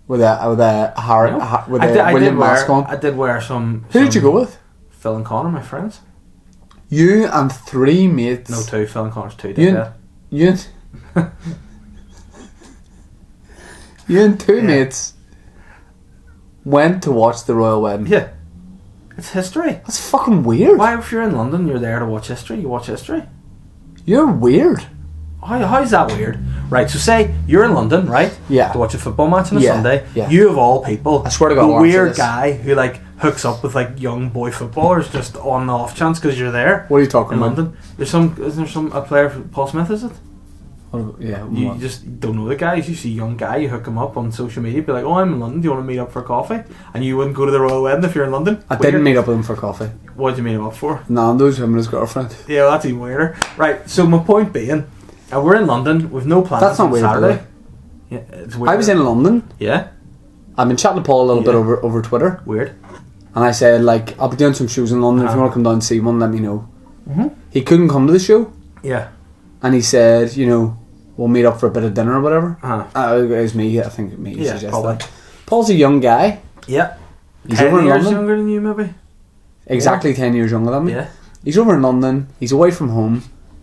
with a William mask on. I did wear some. Who did you go with? Phil and Connor, my friends. You and 3 mates. No, 2. Phil and Connor's 2. You and 2 mates went to watch the royal wedding. Yeah. It's history. That's fucking weird. Why, if you're in London, you're there to watch history? You watch history. You're weird. How's that weird? Right, so say you're in London, right? Yeah. To watch a football match on a Sunday. Yeah. You of all people. I swear to God, the weird guy who like hooks up with like young boy footballers just on the off chance because you're there. What are you talking in about? London? Isn't there a player, Paul Smith? Is it? Yeah. You just don't know the guys. You see a young guy, you hook him up on social media, be like, "Oh, I'm in London. Do you want to meet up for coffee?" And you wouldn't go to the royal wedding if you're in London. I didn't meet up with him for coffee. What did you meet him up for? Nando's, him and his girlfriend. Yeah, well, that's even weirder. Right. So my point being, we're in London with no plans. That's not weird. Saturday. Yeah, it's weird. I was in London. Yeah. I've been chatting to Paul a little bit over Twitter. Weird. And I said, like, I'll be doing some shows in London. If you want to come down and see one, let me know. Mm-hmm. He couldn't come to the show. Yeah. And he said, we'll meet up for a bit of dinner or whatever. Uh-huh. It was me. I think me suggested probably. that. Paul's a young guy. Yeah. He's 10 over in years London. younger than you, maybe. Exactly 10 years younger than me. Yeah. He's over in London. He's away from home.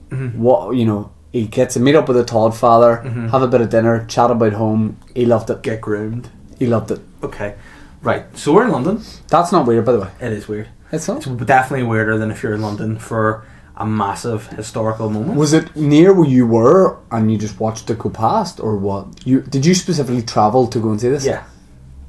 Mm-hmm. He gets to meet up with a Todd father, Mm-hmm. have a bit of dinner, chat about home. He loved it. Get groomed. He loved it. Okay. Right. So we're in London. That's not weird, by the way. It is weird. It's not. It's definitely weirder than if you're in London for a massive historical moment. Was it near where you were and you just watched it go past, or what? Did you specifically travel to go and see this? Yeah.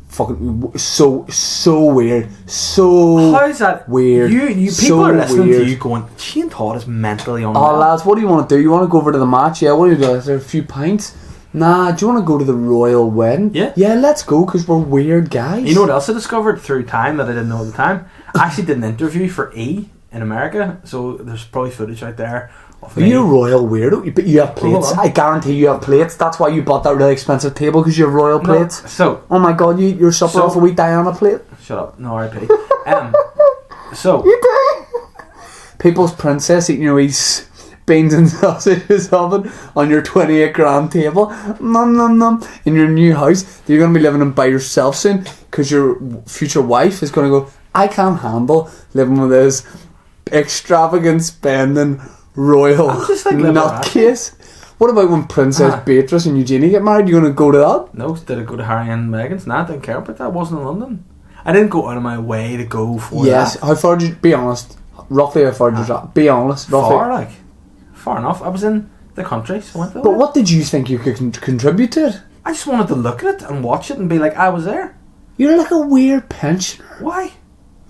Fucking so weird. So how is that weird? You people so are listening weird. to you going, Shane Todd is mentally unwell. Oh lads, what do you want to do? You want to go over to the match? Yeah, what do you do? Is there a few pints? Nah, do you want to go to the royal wedding? Yeah. Yeah, let's go because we're weird guys. You know what else I discovered through time that I didn't know at the time? I actually did an interview for E! In America, so there's probably footage out there of Are me. you a royal weirdo? But you have plates. Hold on. I guarantee you have plates. That's why you bought that really expensive table, because you have royal plates. So, oh my god, you eat your supper off a wee Diana plate. Shut up, no RIP. So You do. People's princess eating your wee beans and sausages oven on your 28 grand table. Nom nom nom. In your new house that you're going to be living in by yourself soon, because your future wife is going to go, I can't handle living with this extravagant spending royal nutcase. What about when Princess Beatrice and Eugenie get married? You going to go to that? No, did I go to Harry and Meghan's? Nah, I didn't care about that. I wasn't in London. I didn't go out of my way to go for yes. that. How far did you, be honest, roughly how far did you travel? Be honest, roughly. Far enough. I was in the country, so I went there. But what did you think you could contribute to it? I just wanted to look at it and watch it and be like, I was there. You're like a weird pensioner. Why?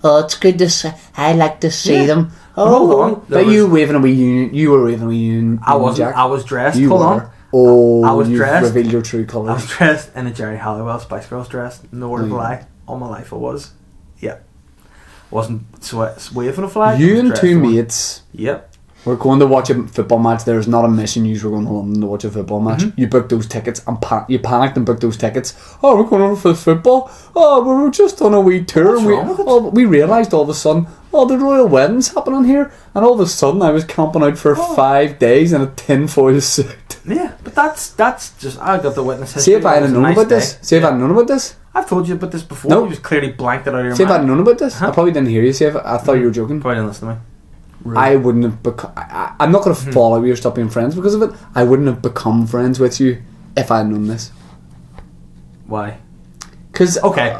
Oh, it's good to see. I like to see them. Oh, hold on. But you waving a wee union. You were waving a wee union. I wasn't. Jack. I was dressed. You hold were. on. Oh, I was you've dressed. revealed your true I colours. was dressed in a Jerry Halliwell Spice Girls dress. No word of a lie. All my life I was. Yeah. Wasn't waving a flag. You and two mates. Yep. We're going to watch a football match. There's not a mission. You were going to London to watch a football match. You booked those tickets and you panicked and booked those tickets. Oh, we're going over for the football. Oh, we were just on a wee tour. What's wrong with it? We realised all of a sudden, the royal wedding's happening here. And all of a sudden I was camping out for 5 days in a tinfoil suit. Yeah, but that's just, I got the witness history. See if I had known about this. See if I had known about this. I've told you about this before. No. You just clearly blanked it out of your See if mind. I'd known about this. I probably didn't hear you. See if I thought you were joking. Probably didn't listen to me. Rude. I wouldn't have become. I'm not going to fall out with you or stop being friends because of it. I wouldn't have become friends with you if I had known this. Why? Because Okay,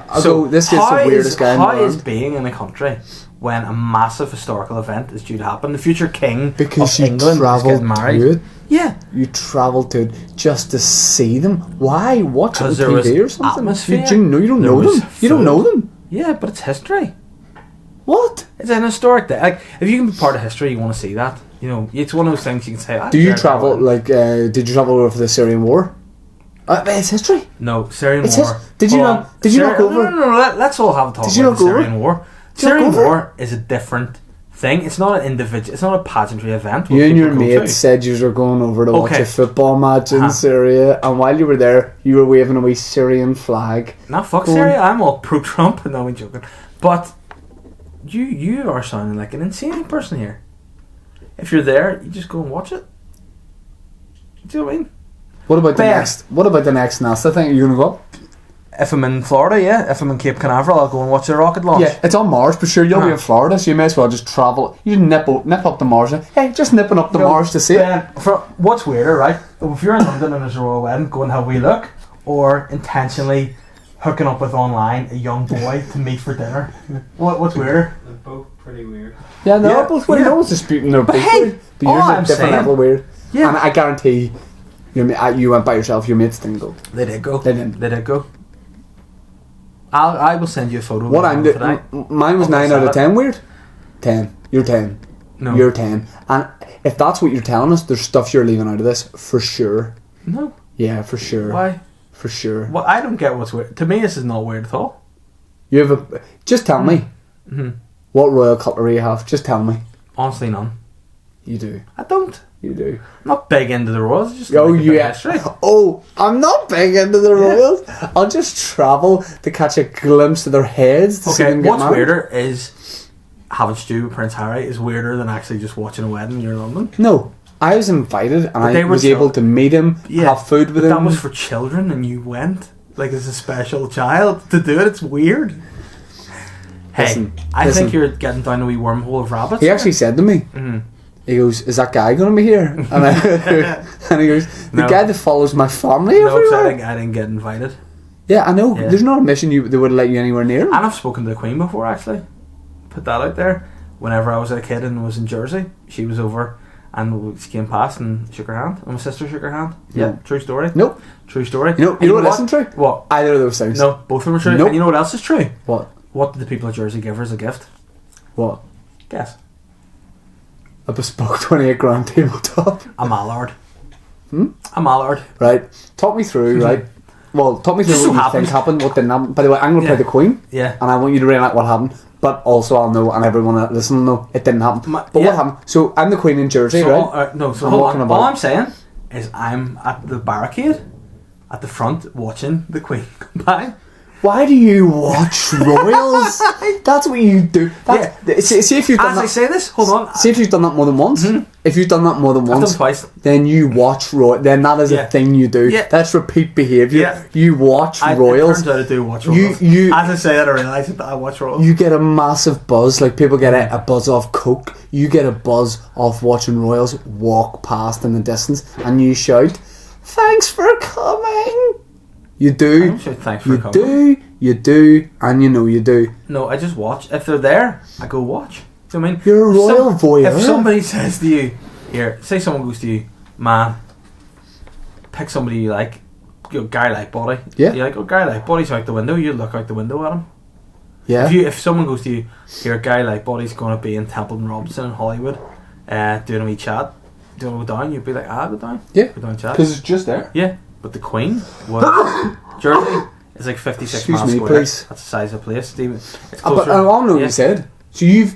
this is the weirdest guy in the How is world. being in a country when a massive historical event is due to happen? The future king Because of you England is travelled getting married. to it. Yeah, You travelled to it just to see them. Why? Watch it on 'Cause there was TV or something? atmosphere, You don't there know was them. You don't know food. them. yeah, but it's history. What? It's an historic day. Like, if you can be part of history, you want to see that. You know, it's one of those things you can say. Do you travel, like, did you travel over for the Syrian War? It's history. No, Syrian It's War. Did you Hold not? on. Did you not go over? No. Let's all have a talk Did you about not the go over? Syrian War. Did you not go Syrian over? War is a different thing. It's not an individual. It's not a pageantry event. where You and people your go mate to. said you were going over to watch Okay. a football match in Uh-huh. Syria, and while you were there, you were waving a wee Syrian flag. Nah, fuck Go on. Syria. I'm all pro-Trump. No, I'm joking. But you are sounding like an insane person here. If you're there, you just go and watch it. Do you know what I mean? What about the Bear. next? What about the next NASA thing? Are you gonna go up? If I'm in Florida, yeah. If I'm in Cape Canaveral, I'll go and watch the rocket launch. Yeah, it's on Mars, but sure, you'll be Huh. in Florida, so you may as well just travel. You nip up to Mars. Hey, just nipping up to Mars to see it. Ben, what's weirder, right? If you're in London and there's a royal wedding, go and have a wee look, or intentionally hooking up with online a young boy to meet for dinner. What's weirder? They're both pretty weird. Yeah, no, Yeah, both weird. yeah. No one's disputing their But both hey, weird. But all yours are I'm different saying- level weird. Yeah. And I guarantee you went by yourself. Your mates didn't go. They did go. They didn't. They did go. I will send you a photo. What of I'm them doing, today. mine was Okay, 9 out of so 10 weird. 10. You're 10. No. You're 10. And if that's what you're telling us, there's stuff you're leaving out of this for sure. No. Yeah, for sure. Why? For sure. Well, I don't get what's weird. To me, this is not weird at all. You have a. Just tell me Mm-hmm. what royal cutlery you have. Just tell me. Honestly, none. You do. I don't. You do. I'm not big into the royals. I just Oh, like a bit of yeah. history. Oh, I'm not big into the royals. I'll just travel to catch a glimpse of their heads to see Okay, them get what's married. weirder is having stew with Prince Harry is weirder than actually just watching a wedding in London. No, I was invited and they I were was able to meet him, have food with but him. that was for children, and you went like as a special child to do it. It's weird. Hey, Listen, I listen. think you're getting down a wee wormhole of rabbits. He actually said to me, Mhm. he goes, "Is that guy going to be here?" And, and he goes, "The No. guy that follows my family No, 'cause everywhere." I didn't get invited. Yeah, I know. Yeah. There's not a mission they would let you anywhere near him. And I've spoken to the Queen before, actually. Put that out there. Whenever I was a kid and was in Jersey, she was over and she came past and shook her hand. And my sister shook her hand. Yeah, No. true story. Nope. True story. You know And what isn't true? What? Either of those things. No, both of them are true. Nope. And you know what else is true? What? What did the people of Jersey give her as a gift? What? Guess. A bespoke 28 grand tabletop. A mallard. Hmm? A mallard. Right. Talk me through, right? Well, talk me through Just what so you think happens- happened, what didn't happen. By the way, I'm going to Yeah. play the Queen, Yeah. and I want you to reenact what happened. But also, I'll know, and everyone that listens will know, it didn't happen. But yeah. what happened? So, I'm the Queen in Jersey, So, right? no, so I'm hold walking on. about. All I'm saying is I'm at the barricade at the front watching the Queen come by. Why do you watch royals? That's what you do. See if you've done As I that. say this, hold on. See if you've done that more than once. If you've done that more than I've done once, twice. then you watch royal. Then that is Yeah. a thing you do. Yeah. That's repeat behaviour. Yeah. You watch It royals. turns out I do watch You- royals. you- As I say that, I realise that I watch royals. You get a massive buzz, like people get a buzz off Coke. You get a buzz off watching royals walk past in the distance, and you shout, "Thanks for coming!" You I do, don't say thanks for you coming. do, and you know you do. No, I just watch. If they're there, I go watch. Do you know what I mean? You're a If royal voyeur. If somebody says to you, here, say someone goes to you, man, pick somebody you like, guy like body. Yeah. You're like, oh, guy like body's out the window. You look out the window at him. Yeah, If someone goes to you, here, guy like body's going to be in Templeton Robinson in Hollywood, doing a wee chat. Do you want to go down? You'd be like, go down. yeah, Go down chat. because it's just there. Yeah, but the Queen was Jersey is like 56 Excuse miles me, square. please. That's the size of the place. Stephen. It's But closer. I don't know what yeah. you said. So here's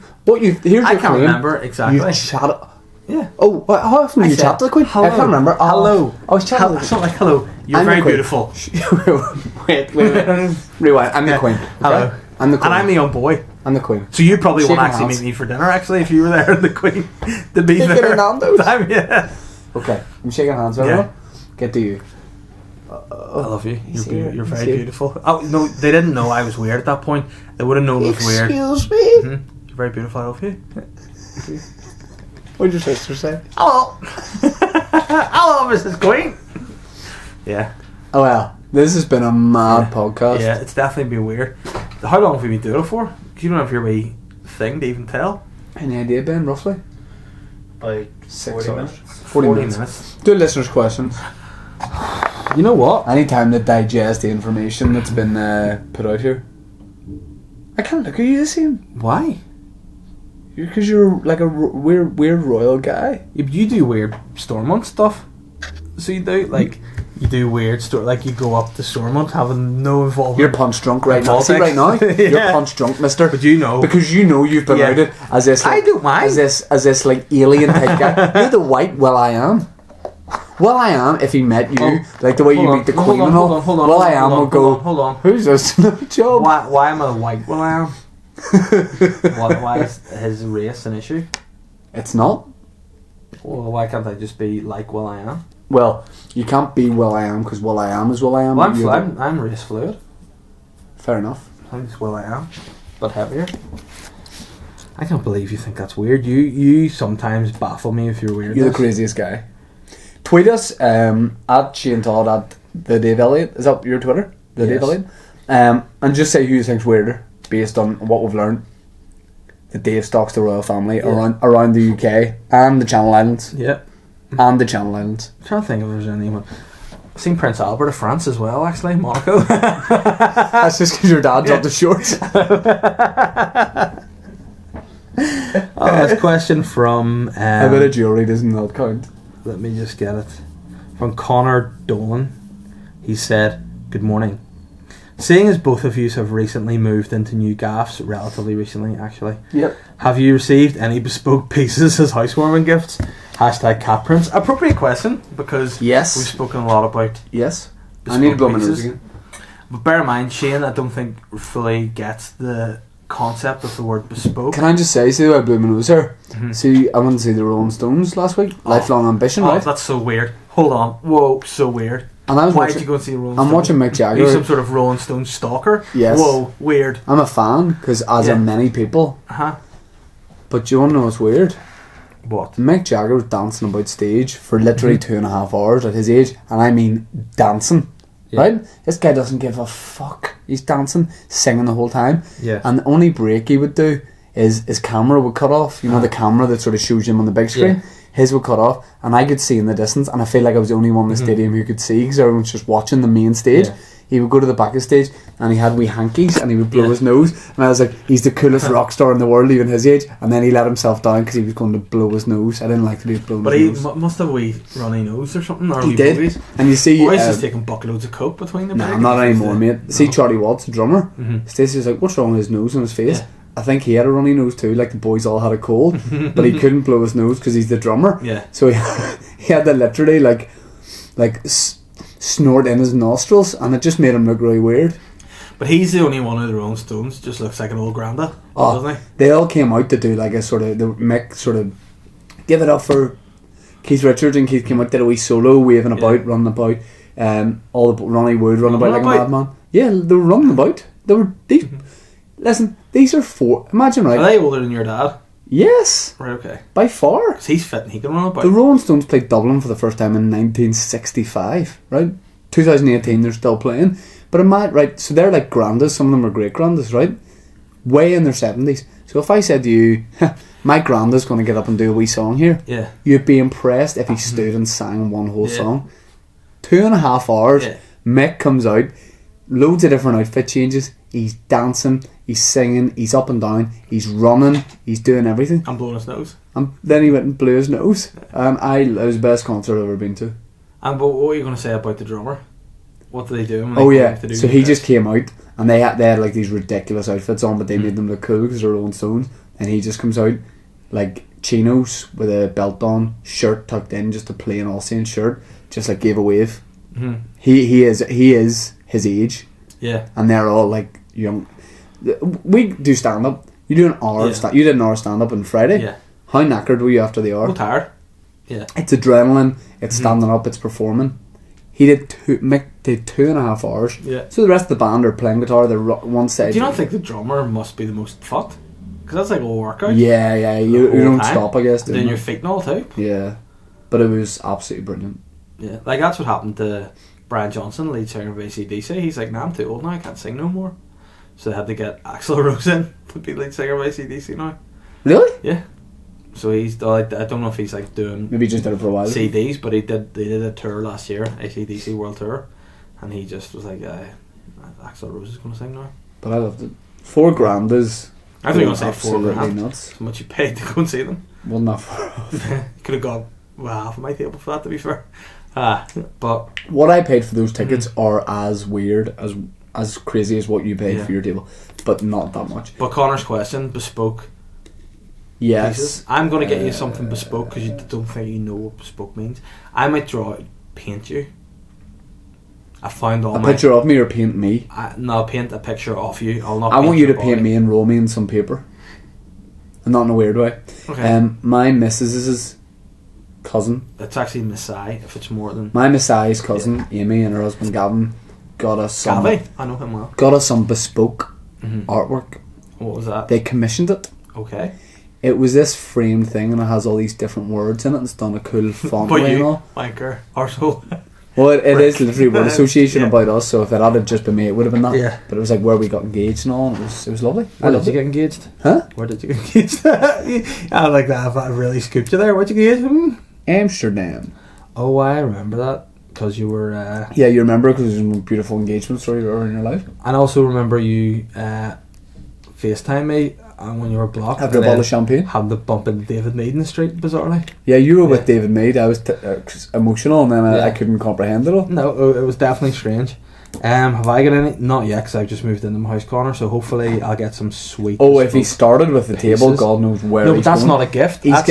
your I can't claim. remember exactly. You chat. Yeah. Oh, how often do you said, chat to the Queen? hello. I can't remember. Oh, Hello. I was chatting. It's not like hello. You're I'm the very Queen. beautiful. wait. Rewind. I'm the Yeah. Queen. Okay? Hello. I'm the Queen. And I'm the young boy. I'm the Queen. So you probably won't Shaking actually hands. meet me for dinner. Actually, if you were there, the Queen, to be Taking there. a Nando's. Yeah. Okay, I'm shaking hands with Yeah. everyone. Get to you. I love you. He's You're, here. you're He's very here. beautiful. Oh no, they didn't know I was weird at that point. They would have known it was weird. Excuse me. You're very beautiful. I love you. What did your sister say? Hello. Hello, Mrs. Queen. Yeah. Oh well, This has been a mad podcast. Yeah, it's definitely been weird. How long have we been doing it for? 'Cause you don't have your wee thing to even tell. Any idea, Ben, roughly? Like 6 40 hours. minutes. 40 minutes. Do listeners' questions. You know what? Any time to digest the information that's been put out here. I can't look at you the same. Why? Because you're like a weird royal guy. You do weird Stormont stuff. So you do, like, you do weird like you go up to Stormont having no involvement. You're punch drunk right now. See, right now, Yeah. you're punch drunk, mister. But you know. Because you know you've been outed as this. Like, I don't mind. As this like alien type guy. You're the white Will.I.am. Will.I.am, if he met you, like the way you meet the queen and all, Will.I.am will go, hold on. who's this job? Why am I white Will.I.am? Why is his race an issue? It's not. Well, why can't I just be like Will.I.am? Well, you can't be Will.I.am because Will.I.am is Will.I.am. Well, I'm race fluid. Fair enough. I'm just Will.I.am, but heavier. I can't believe you think that's weird. You sometimes baffle me with your weirdness. You're the craziest guy. Tweet us at Shane Todd at the Dave Elliott. Is that your Twitter? The Dave Elliott. And just say who you think's weirder based on what we've learned. That Dave stalks the royal family around the UK and the Channel Islands. Yeah. And the Channel Islands. I'm trying to think if there's anyone. I've seen Prince Albert of France as well, actually, Monaco. That's just because your dad dropped the shorts. This question from... a bit of jewellery does not count. Let me just get it. From Connor Dolan. He said, "Good morning. Seeing as both of you have recently moved into new gaffs, relatively recently actually, Yep. have you received any bespoke pieces as housewarming gifts? Hashtag cat prints." Appropriate question, because Yes. we've spoken a lot about Yes. I bespoke need to blow my nose pieces. again. But bear in mind, Shane, I don't think fully gets the concept of the word bespoke. Can I just say, see I blew my nose here? Mhm. See, I went to see the Rolling Stones last week. Lifelong Ambition, Oh, right? that's so weird. Hold on. Whoa, so weird. And I was Why watching, did you go and see the Rolling I'm Stones? watching Mick Are Jagger. you some sort of Rolling Stone stalker? Yes. Whoa, weird. I'm a fan, because as Yeah. are many people. Uh-huh. But you want to know what's weird? What? Mick Jagger was dancing about stage for literally 2.5 hours at his age, and I mean dancing. Yeah. Right? This guy doesn't give a fuck. He's dancing, singing the whole time. Yeah. And the only break he would do is his camera would cut off. You know, the camera that sort of shows him on the big screen? Yeah. His would cut off, and I could see in the distance, and I feel like I was the only one in the stadium who could see, because everyone was just watching the main stage. Yeah. He would go to the back of the stage, and he had wee hankies, and he would blow his nose, and I was like, he's the coolest rock star in the world, even his age. And then he let himself down because he was going to blow his nose. I didn't like that he was blowing But his he nose. must have a wee runny nose or something, or He wee did. boobies. And you see, Or he's just taking buckloads of coke between the break. nah, not anymore, mate. No. See Charlie Watts, the drummer. Mhm. Stacey was like, what's wrong with his nose and his face? Yeah. I think he had a runny nose too, like the boys all had a cold, but he couldn't blow his nose because he's the drummer. Yeah. So he had to literally like snort in his nostrils, and it just made him look really weird. But he's the only one of the Rolling Stones just looks like an old granda, doesn't he? They all came out to do like a sort of, the Mick sort of give it up for Keith Richards, and Keith came out, did a wee solo, waving about, running about, all the Ronnie Wood running about like a madman. Yeah, they were running about. They were deep. Listen, these are four. Imagine, right? Are they older than your dad? Yes, Right, okay. by far. Because he's fit and he can run about. The Rolling Stones played Dublin for the first time in 1965, right? 2018, they're still playing. But right, so they're like grandas, some of them are great grandas, right? Way in their 70s. So if I said to you, my granda's going to get up and do a wee song here, Yeah. you'd be impressed if he stood and sang one whole Yeah. song. 2.5 hours, Yeah. Mick comes out, loads of different outfit changes, he's dancing, he's singing, he's up and down, he's running, he's doing everything. I'm blowing his nose. And then he went and blew his nose. It was the best concert I've ever been to. And but what are you going to say about the drummer? What do they do? when they Oh come yeah, to do so he this? just came out, and they had like these ridiculous outfits on, but they made them look cool because they're Rolling Stones. And he just comes out like chinos with a belt on, shirt tucked in, just a plain Austrian shirt, just like gave a wave. Mhm. He is his age, Yeah. and they're all like young. We do stand up. You do an hour. Yeah. You did an hour stand up on Friday. Yeah. How knackered were you after the hour? I'm tired. Yeah. It's adrenaline. It's standing up. It's performing. Mick did 2.5 hours. Yeah. So the rest of the band are playing guitar. They're one side. Do you not think the drummer must be the most fucked? Because that's like a workout. Yeah. You whole don't time. stop, I guess. Doing doing your it. feet and all too. Yeah, but it was absolutely brilliant. Yeah. Like that's what happened to Brian Johnson, lead singer of AC/DC, he's like, nah, I'm too old now, I can't sing no more. So they had to get Axl Rose in to be lead singer of AC/DC now. Really? Yeah. So he's, I don't know if he's like doing maybe just did it for a while. CDs, but they did a tour last year, AC/DC World Tour, and he just was like, Axl Rose is going to sing now. But I loved it. $4,000 is. I think I was going to say $4,000. Nuts. How much you paid to go and see them? Wasn't that far off. Could have got half of my table for that, to be fair. But what I paid for those tickets are as weird, as crazy as what you paid for your table, but not that much. But Connor's question, bespoke. Yes. Pieces. I'm going to get you something bespoke because you don't think you know what bespoke means. I might paint you. I found all a picture of me or paint me? No, paint a picture of you. I want you to paint me and roll me in some paper. And not in a weird way. Okay. My missus's cousin. It's actually Missy, if it's more than... My Messiah's cousin, Amy, and her husband Gavin got us some... Gavin? I know him well. Got us some bespoke artwork. What was that? They commissioned it. Okay. It was this framed thing and it has all these different words in it and it's done a cool font way and all. Wanker, arsehole. Well, it is literally word association about us, so if it had just been me, it would have been that. Yeah. But it was like where we got engaged and all, and it was lovely. Where did you get engaged? Huh? Where did you get engaged? I like that. I really scooped you there. Where'd you get engaged? Amsterdam. Oh, I remember that. Because you were... yeah, you remember because it was a beautiful engagement story ever in your life. And I also remember you FaceTime me when you were blocked. After a bottle of champagne. Had the bump into David Mead in the street, bizarrely. Yeah, you were with David Mead. I was emotional and then I couldn't comprehend it all. No, it was definitely strange. Have I got any? Not yet, because I've just moved into my house corner, so hopefully I'll get some sweet... Oh, if he started with the table, God knows where he's going. No, but that's not a gift. He's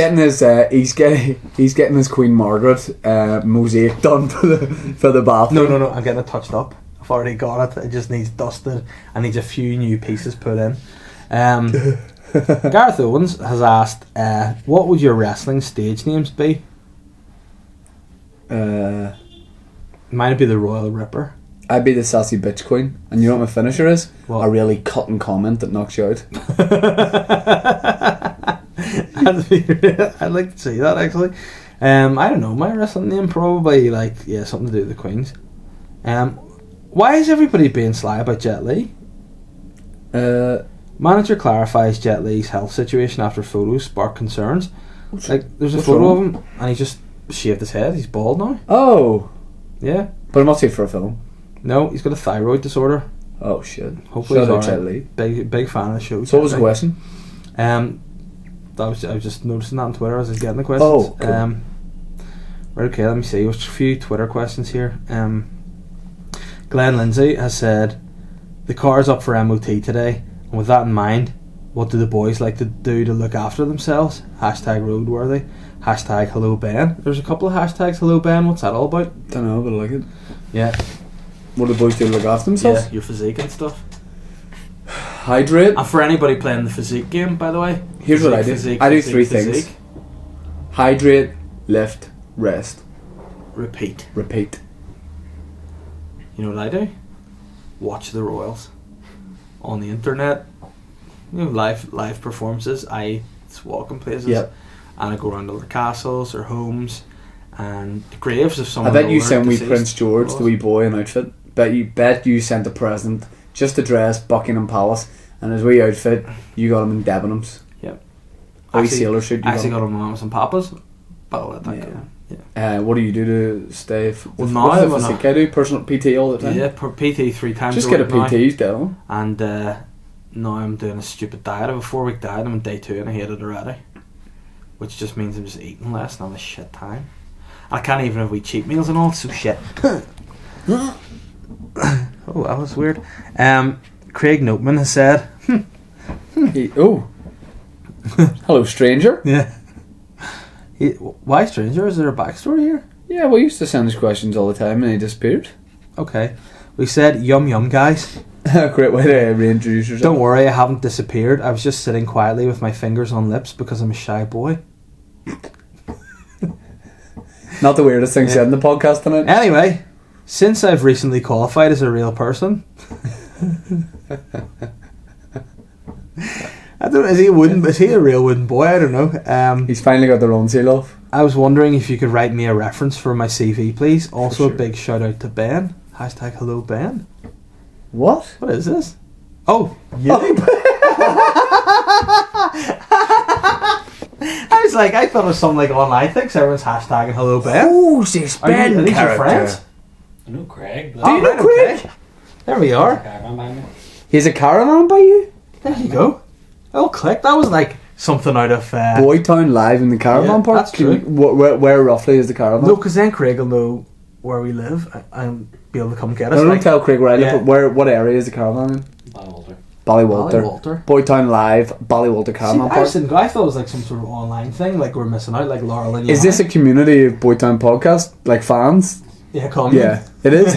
getting his Queen Margaret mosaic done for the bathroom. No, I'm getting it touched up. I've already got it. It just needs dusted. I need a few new pieces put in. Gareth Owens has asked, what would your wrestling stage names be? Mine would be the Royal Ripper. I'd be the Sassy Bitch Queen. And you know what my finisher is? What? A really cutting comment that knocks you out. I'd like to see that, actually. I don't know, my wrestling name probably something to do with the Queens. Why is everybody being sly about Jet Li? Manager clarifies Jet Li's health situation after photos spark concerns. There's a photo of him and he just shaved his head. He's bald now. Oh, yeah. But I'm not safe for a film. No, he's got a thyroid disorder. Oh shit. Hopefully he's alright. Big fan of the show. So what was the question? I was just noticing that on Twitter as I was getting the questions. Oh, cool. Right, okay, let me see. There's a few Twitter questions here. Glenn Lindsay has said, the car's up for MOT today, and with that in mind, what do the boys like to do to look after themselves? #roadworthy. #hello Ben. There's a couple of hashtags hello Ben. What's that all about? Don't know, but I like it. Yeah. What do the boys do to look after themselves? Yeah, your physique and stuff. Hydrate. And for anybody playing the physique game, by the way, here's what I do. I do three things. Hydrate, lift, rest. Repeat. You know what I do? Watch the Royals on the internet. You know, live performances. I walk in places, and I go around to their castles or homes and the graves of someone. I bet you sent me Prince George, the wee boy, in outfit. Bet you sent a present just to dress Buckingham Palace, and his wee outfit you got him in Debenhams. Yep. Wee sailor suit. I actually got him in Mamas and Papas, but I'll let that go. Yeah. What do you do to stay? Well, now I do personal PT all the time. Yeah, PT 3 times. Just get a PT down. And now I'm doing a stupid diet. I have a 4-week diet. I'm on day 2 and I hate it already. Which just means I'm just eating less and have a shit time. I can't even have cheat meals and all. It's so shit. Oh, that was weird. Craig Noteman has said, hello stranger. Yeah. Why stranger? Is there a backstory here? Yeah, we used to send us questions all the time and he disappeared. Okay. We said yum guys. Great way to reintroduce yourself. Don't worry, I haven't disappeared. I was just sitting quietly with my fingers on lips because I'm a shy boy. Not the weirdest thing said in the podcast tonight. Anyway, since I've recently qualified as a real person, I don't. Is he a real wooden boy? I don't know. He's finally got the run seal off. I was wondering if you could write me a reference for my CV, please. Also, sure. a big shout out to Ben. Hashtag hello Ben. What? What is this? Oh, you. I was like, I thought it was something like online thing. So everyone's hashtagging hello Ben. Oh, she's Ben. Are these your friends? I know Craig. Do you know Craig? Okay. There we are. He's a caravan by you? There you go. Oh, click. That was like something out of BoyTown live in the caravan park. That's true. Where roughly is the caravan? No, because then Craig will know where we live and be able to come get us. No, don't tell Craig where I live, but what area is the caravan in? Ballywalter. BoyTown live, Ballywalter caravan park. I thought it was like some sort of online thing, like we're missing out, like Laurel and Yanny. Is this a community of BoyTown podcast, like fans? Yeah, come. Yeah, it is.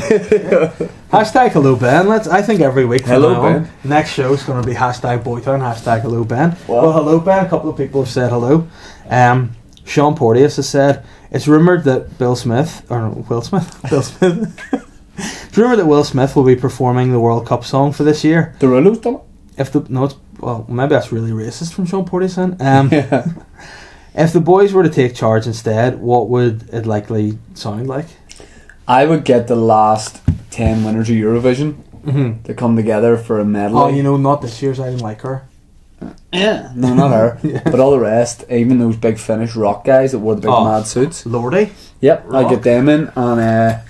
Hashtag hello Ben. I think every week from Hello, now Ben. on, next show is going to be hashtag BoyTown, hashtag hello Ben. Wow. Well, hello Ben. A couple of people have said hello. Sean Porteous has said it's rumoured that Will Smith. It's rumoured that Will Smith will be performing the World Cup song for this year. The Rulo's done it? Maybe that's really racist from Sean Porteous then. Yeah. If the boys were to take charge instead, what would it likely sound like? I would get the last 10 winners of Eurovision to come together for a medley. Oh, not this year's. I didn't like her. Yeah. No, not her. Yeah. But all the rest, even those big Finnish rock guys that wore the big mad suits. Lordy. Yep, Rock. I'd get them in, and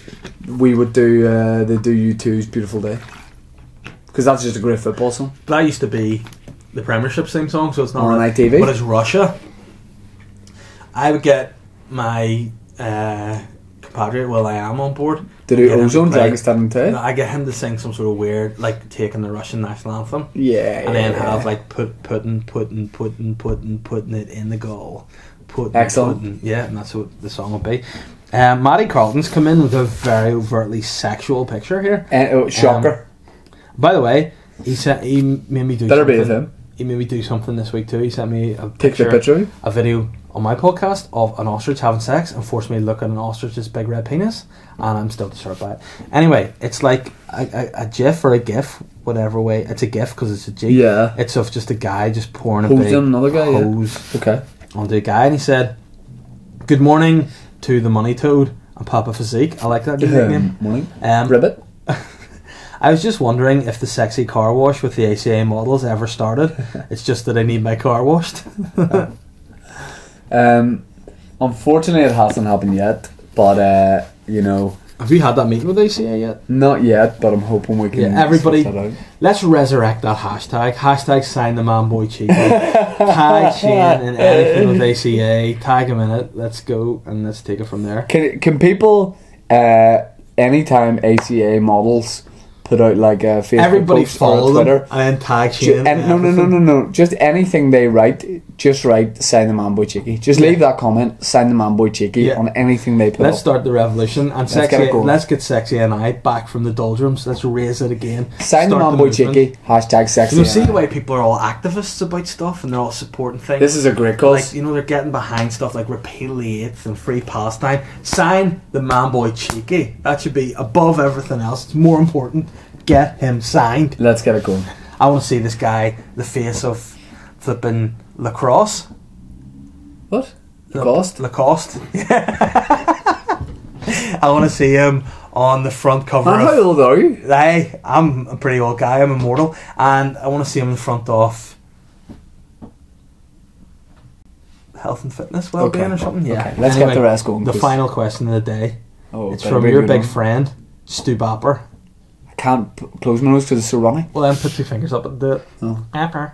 we would do U2's Beautiful Day. Because that's just a great football song. That used to be the Premiership theme song, so it's not On really, ITV. but it's Russia. I would get my compatriot Will I Am on board. To do Get him to Ozone play- Dragonstein Tay. I get him to sing some sort of weird, like taking the Russian national anthem, Yeah. and then have like putting it in the goal. Excellent. And that's what the song will be. Matty Carlton's come in with a very overtly sexual picture here. Shocker. By the way, he made me do Better something. be with him. He made me do something this week too. He sent me a Take the picture. a video on my podcast of an ostrich having sex and forced me to look at an ostrich's big red penis, and I'm still disturbed by it. Anyway, it's like a GIF or a GIF, whatever way. It's a GIF because it's a G. Yeah. It's of just a guy just pouring a Hosing big another guy, yeah. hose Okay. onto a guy, and he said, "Good morning to the Money Toad and Papa Physique." I like that new nickname. Morning. Ribbit. I was just wondering if the sexy car wash with the ACA models ever started. It's just that I need my car washed. Unfortunately, it hasn't happened yet. But Have you had that meeting with ACA yet? not yet. But I'm hoping we can. Yeah, everybody, sort that out. let's resurrect that hashtag. Hashtag sign the man boy cheeky. Tag Shane in anything with ACA. Tag him in it. Let's go and let's take it from there. Can people anytime ACA models put out like a Facebook Everybody post or follow a them Twitter? and then tag Shane. No. Just anything they write, just write sign the man boy cheeky. Just leave that comment, sign the man boy cheeky Yeah. on anything they put Let's up. start the revolution and Let's get it going. Sexy and I back from the doldrums. Let's raise it again. Sign the Start man boy movement. cheeky, hashtag sexy. You see the way people are all activists about stuff and they're all supporting things. This is a great cause. Like, they're getting behind stuff like repeal the 8th and free Palestine. Sign the man boy cheeky. That should be above everything else. It's more important. Get him signed. Let's get it going. I want to see this guy, the face of flipping lacrosse. What? Lacoste? Lacoste. I want to see him on the front cover And of... how old are you? I'm a pretty old guy. I'm immortal. And I want to see him in front of Health and Fitness Wellbeing Okay. or something. Yeah. Okay, let's get the rest going, The 'cause- final question of the day. Oh, It's better from be a your good big one. friend, Stu Bapper. I can't close my nose because it's so runny. Well, then put 2 fingers up and do it. Oh. Bapper.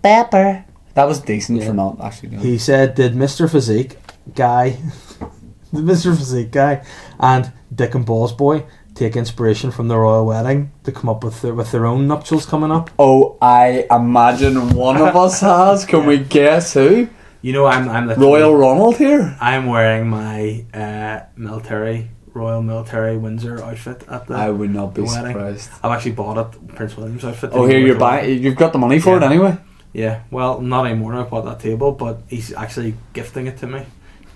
Pepper. That was decent Yeah. for not actually doing it. He said, did Mr. Physique guy and Dick and Balls Boy take inspiration from the royal wedding to come up with their own nuptials coming up? Oh, I imagine one of us has. Can we guess who? I'm literally, Royal Ronald here? I'm wearing my Royal Military Windsor outfit at the I would not be the wedding. surprised. I've actually bought it, Prince William's outfit. Oh, here you're buying. You've got the money for it Yeah. anyway. Yeah, well, not anymore. I bought that table, but he's actually gifting it to me.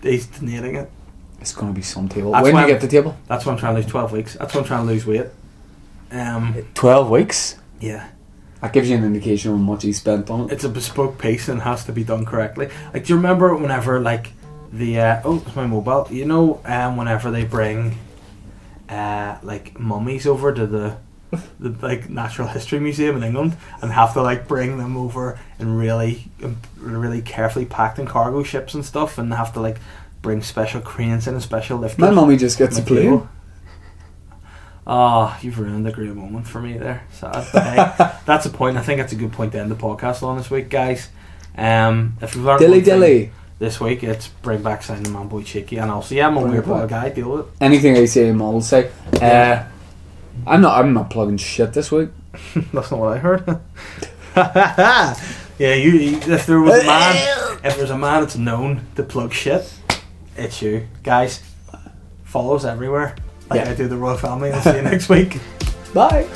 He's donating it. It's going to be some table. That's When do why you get the table? That's why I'm trying to lose 12 weeks. That's why I'm trying to lose weight. 12 weeks. Yeah. That gives you an indication of how much he spent on it. It's a bespoke piece and has to be done correctly. Like, do you remember whenever, like, the it's my mobile. You know, whenever they bring like mummies over to the like Natural History Museum in England and have to like bring them over in really carefully packed in cargo ships and stuff, and have to like bring special cranes in and special lifters. My mummy just gets a plane. Oh, you've ruined a great moment for me there. Sad. But hey, that's a point. I think that's a good point to end the podcast on this week, guys. If we've learned Dilly this week, it's bring back signing Man Boy Cheeky, and also I'm a weird ball guy. Deal with it. Anything I say, I'll say. I'm not plugging shit this week. That's not what I heard. Yeah, if there was a man, if there's a man that's known to plug shit, it's you, guys. Follow us everywhere. Like I do the royal family. I'll see you next week. Bye.